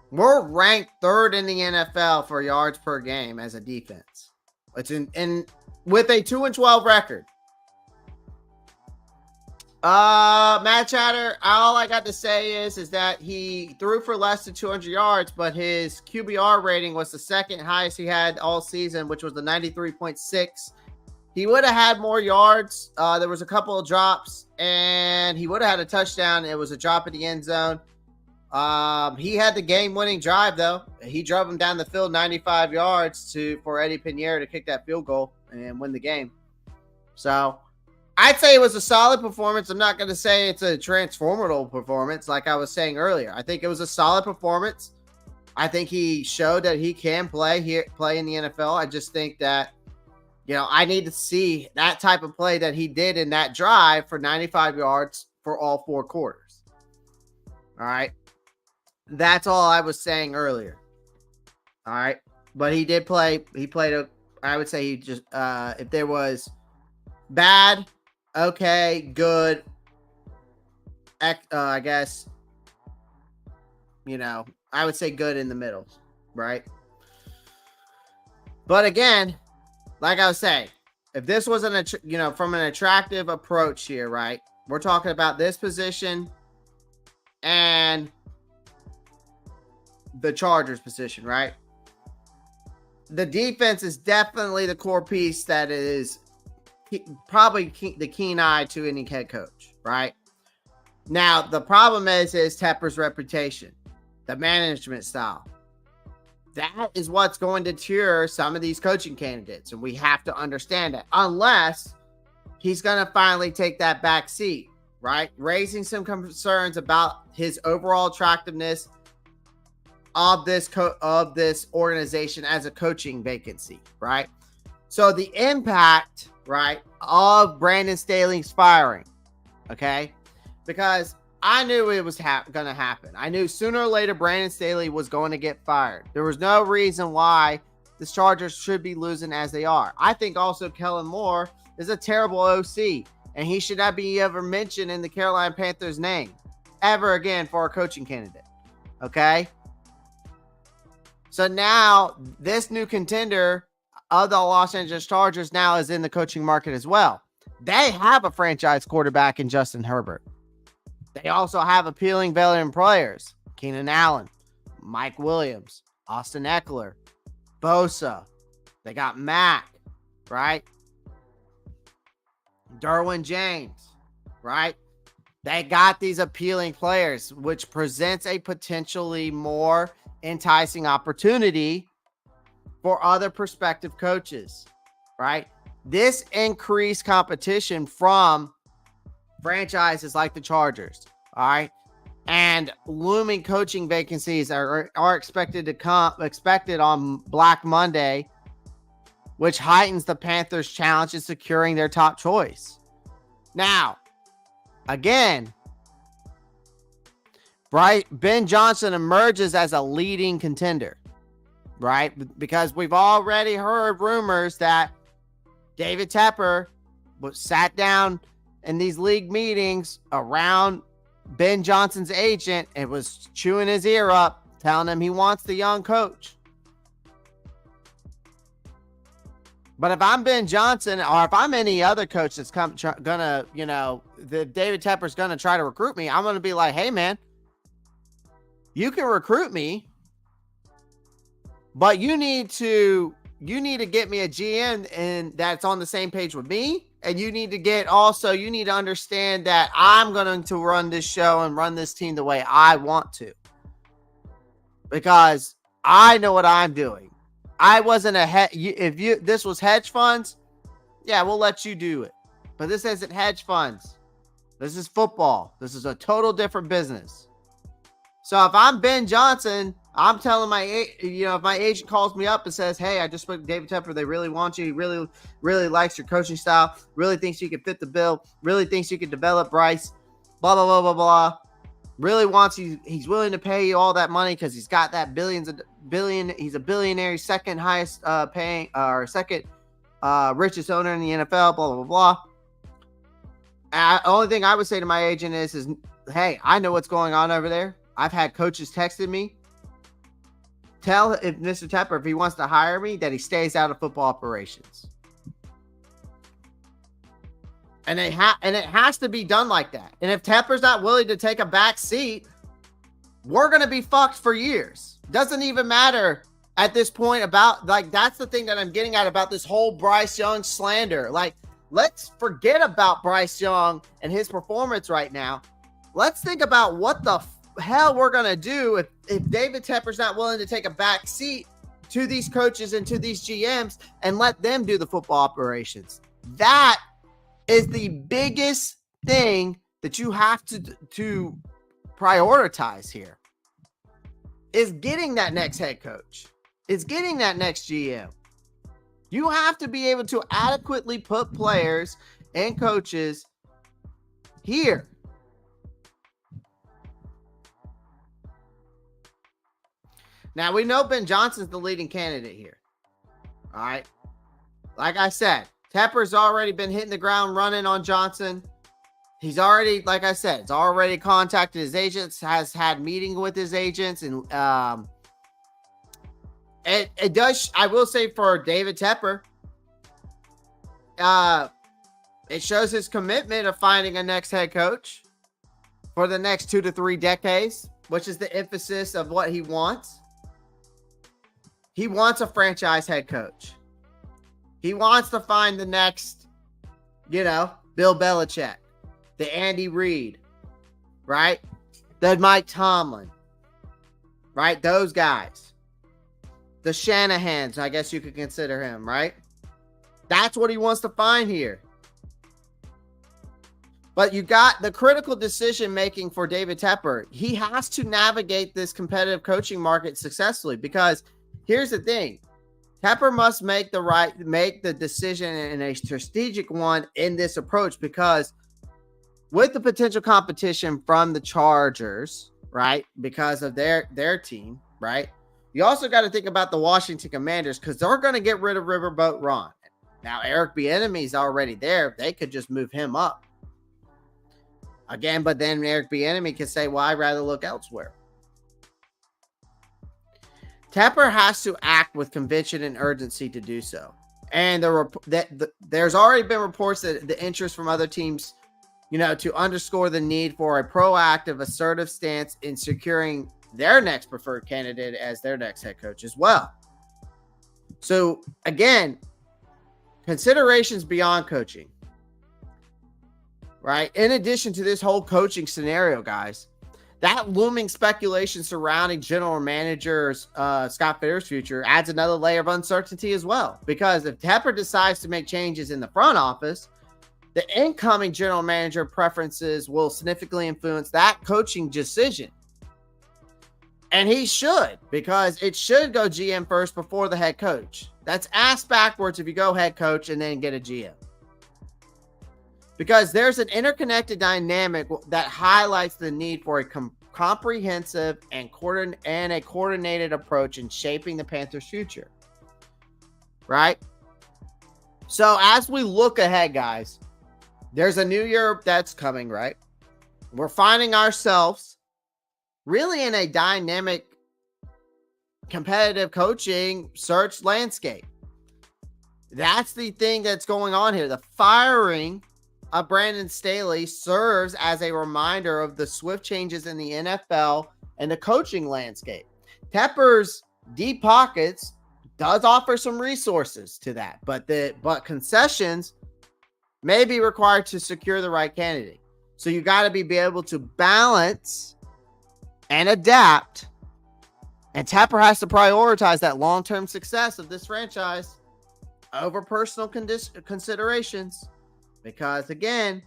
We're ranked third in the NFL for yards per game as a defense. It's in with a 2-12 record. Matt Chatter, all I got to say is that he threw for less than 200 yards, but his QBR rating was the second highest he had all season, which was the 93.6. He would have had more yards. There was a couple of drops, and he would have had a touchdown. It was a drop in the end zone. He had the game-winning drive, though. He drove him down the field 95 yards for Eddie Pinheiro to kick that field goal and win the game. So I'd say it was a solid performance. I'm not going to say it's a transformative performance like I was saying earlier. I think it was a solid performance. I think he showed that he can play in the NFL. I just think that, I need to see that type of play that he did in that drive for 95 yards for all 4 quarters. All right. That's all I was saying earlier. All right. But he did play. He played I would say he just, if there was bad, okay, good, I guess, I would say good in the middle, right? But again, like I was saying, if this wasn't from an attractive approach here, right? We're talking about this position and the Chargers position, right? The defense is definitely the core piece that is probably the keen eye to any head coach, right? Now, the problem is Tepper's reputation, the management style. That is what's going to deter some of these coaching candidates, and we have to understand that, unless he's going to finally take that back seat, right? Raising some concerns about his overall attractiveness of this organization as a coaching vacancy, right? So the impact, right, of Brandon Staley's firing, okay? Because I knew it was going to happen. I knew sooner or later Brandon Staley was going to get fired. There was no reason why the Chargers should be losing as they are. I think also Kellen Moore is a terrible OC, and he should not be ever mentioned in the Carolina Panthers name ever again for a coaching candidate. Okay? So now this new contender of the Los Angeles Chargers now is in the coaching market as well. They have a franchise quarterback in Justin Herbert. They also have appealing veteran players. Keenan Allen, Mike Williams, Austin Eckler, Bosa. They got Mack, right? Derwin James, right? They got these appealing players, which presents a potentially more enticing opportunity for other prospective coaches, right? This increased competition from franchises like the Chargers, all right? And looming coaching vacancies are expected on Black Monday, which heightens the Panthers' challenge in securing their top choice. Now, again, right, Ben Johnson emerges as a leading contender, right? Because we've already heard rumors that David Tepper was sat down in these league meetings around Ben Johnson's agent and was chewing his ear up, telling him he wants the young coach. But if I'm Ben Johnson, or if I'm any other coach that's gonna, David Tepper's gonna try to recruit me, I'm gonna be like, hey man, you can recruit me, but you need to get me a GM and that's on the same page with me. And you need to understand that I'm going to run this show and run this team the way I want to. Because I know what I'm doing. I wasn't this was hedge funds, yeah, we'll let you do it. But this isn't hedge funds. This is football. This is a total different business. So if I'm Ben Johnson, I'm telling if my agent calls me up and says, hey, I just spoke to David Tepper. They really want you. He really, really likes your coaching style. Really thinks you can fit the bill. Really thinks you can develop Bryce. Blah, blah, blah, blah, blah. Really wants you. He's willing to pay you all that money because he's got that he's a billionaire, second highest paying or second richest owner in the NFL, blah, blah, blah, blah. Only thing I would say to my agent is, hey, I know what's going on over there. I've had coaches texting me. Tell if Mr. Tepper, if he wants to hire me, that he stays out of football operations. And it has to be done like that. And if Tepper's not willing to take a back seat, we're going to be fucked for years. Doesn't even matter at this point about, that's the thing that I'm getting at about this whole Bryce Young slander. Let's forget about Bryce Young and his performance right now. Let's think about what the hell we're going to do if David Tepper's not willing to take a back seat to these coaches and to these GMs and let them do the football operations. That is the biggest thing that you have to prioritize here, is getting that next head coach, is getting that next GM. You have to be able to adequately put players and coaches here. Now, we know Ben Johnson's the leading candidate here. All right. Like I said, Tepper's already been hitting the ground running on Johnson. He's already, like I said, he's already contacted his agents, has had meeting with his agents. And it does, I will say, for David Tepper, it shows his commitment of finding a next head coach for the next 2 to 3 decades, which is the emphasis of what he wants. He wants a franchise head coach. He wants to find the next, Bill Belichick, the Andy Reid, right? The Mike Tomlin, right? Those guys. The Shanahans, I guess you could consider him, right? That's what he wants to find here. But you got the critical decision making for David Tepper. He has to navigate this competitive coaching market successfully, because here's the thing. Tepper must make the decision in a strategic one in this approach, because with the potential competition from the Chargers, right? Because of their team, right? You also got to think about the Washington Commanders because they're going to get rid of Riverboat Ron. Now, Eric Bieniemy's already there. They could just move him up. Again, but then Eric Bieniemy can say, well, I'd rather look elsewhere. Tepper has to act with conviction and urgency to do so. And there's already been reports that the interest from other teams, to underscore the need for a proactive, assertive stance in securing their next preferred candidate as their next head coach as well. So, again, considerations beyond coaching, right? In addition to this whole coaching scenario, guys, that looming speculation surrounding general manager's Scott Fitter's future adds another layer of uncertainty as well. Because if Tepper decides to make changes in the front office, the incoming general manager preferences will significantly influence that coaching decision. And he should, because it should go GM first before the head coach. That's ass backwards if you go head coach and then get a GM. Because there's an interconnected dynamic that highlights the need for a comprehensive and a coordinated approach in shaping the Panthers' future. Right? So as we look ahead, guys, there's a new year that's coming, right? We're finding ourselves really in a dynamic, competitive coaching search landscape. That's the thing that's going on here. The firing of Brandon Staley serves as a reminder of the swift changes in the NFL and the coaching landscape. Tepper's deep pockets does offer some resources to that, but concessions may be required to secure the right candidate. So you got to be able to balance and adapt, and Tepper has to prioritize that long-term success of this franchise over personal considerations. Because, again,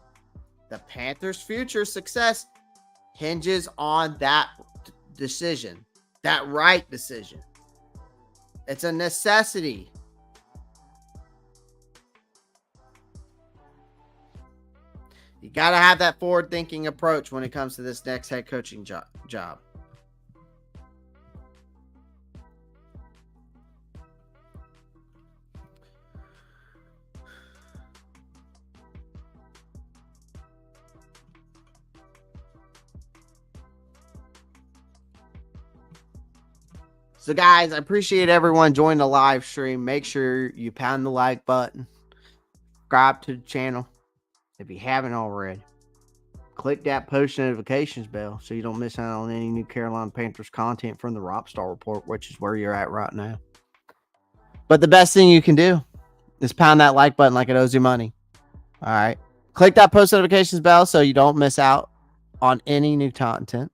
the Panthers' future success hinges on that decision, that right decision. It's a necessity. You got to have that forward-thinking approach when it comes to this next head coaching job. So, guys, I appreciate everyone joining the live stream. Make sure you pound the like button. Subscribe to the channel if you haven't already. Click that post notifications bell so you don't miss out on any new Carolina Panthers content from the Ropp Star Report, which is where you're at right now. But the best thing you can do is pound that like button like it owes you money. All right. Click that post notifications bell so you don't miss out on any new content.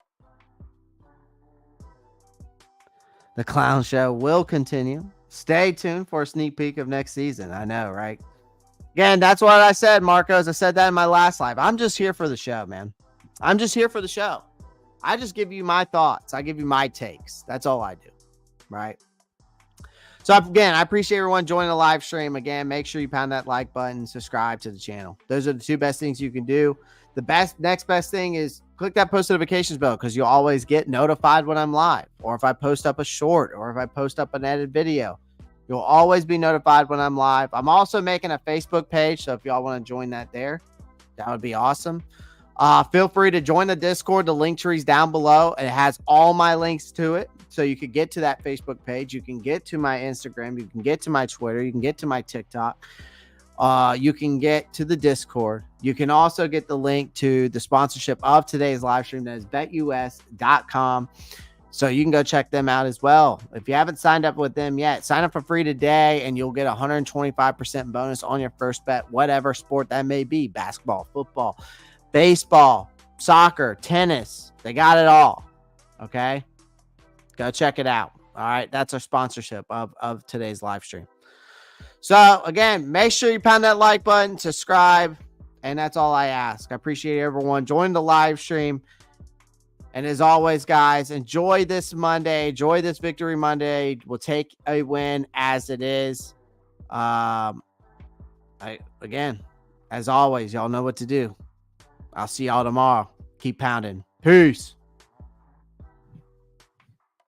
The clown show will continue. Stay tuned for a sneak peek of next season. I know, right? Again, that's what I said, Marcos. I said that in my last live. I'm just here for the show, man. I'm just here for the show. I just give you my thoughts. I give you my takes. That's all I do, right? So, again, I appreciate everyone joining the live stream. Again, make sure you pound that like button, subscribe to the channel. Those are the two best things you can do. The next best thing is click that post notifications bell because you'll always get notified when I'm live, or if I post up a short, or if I post up an edited video. You'll always be notified when I'm live. I'm also making a Facebook page, so if y'all want to join that there, that would be awesome. Feel free to join the Discord. The link tree is down below. It has all my links to it, so you could get to that Facebook page. You can get to my Instagram. You can get to my Twitter. You can get to my TikTok. You can get to the Discord. You can also get the link to the sponsorship of today's live stream. That is betus.com. So you can go check them out as well. If you haven't signed up with them yet, sign up for free today and you'll get 125% bonus on your first bet, whatever sport that may be. Basketball, football, baseball, soccer, tennis. They got it all. Okay? Go check it out. All right? That's our sponsorship of today's live stream. So, again, make sure you pound that like button, subscribe, and that's all I ask. I appreciate everyone joining the live stream. And as always, guys, enjoy this Monday. Enjoy this Victory Monday. We'll take a win as it is. Again, as always, y'all know what to do. I'll see y'all tomorrow. Keep pounding. Peace.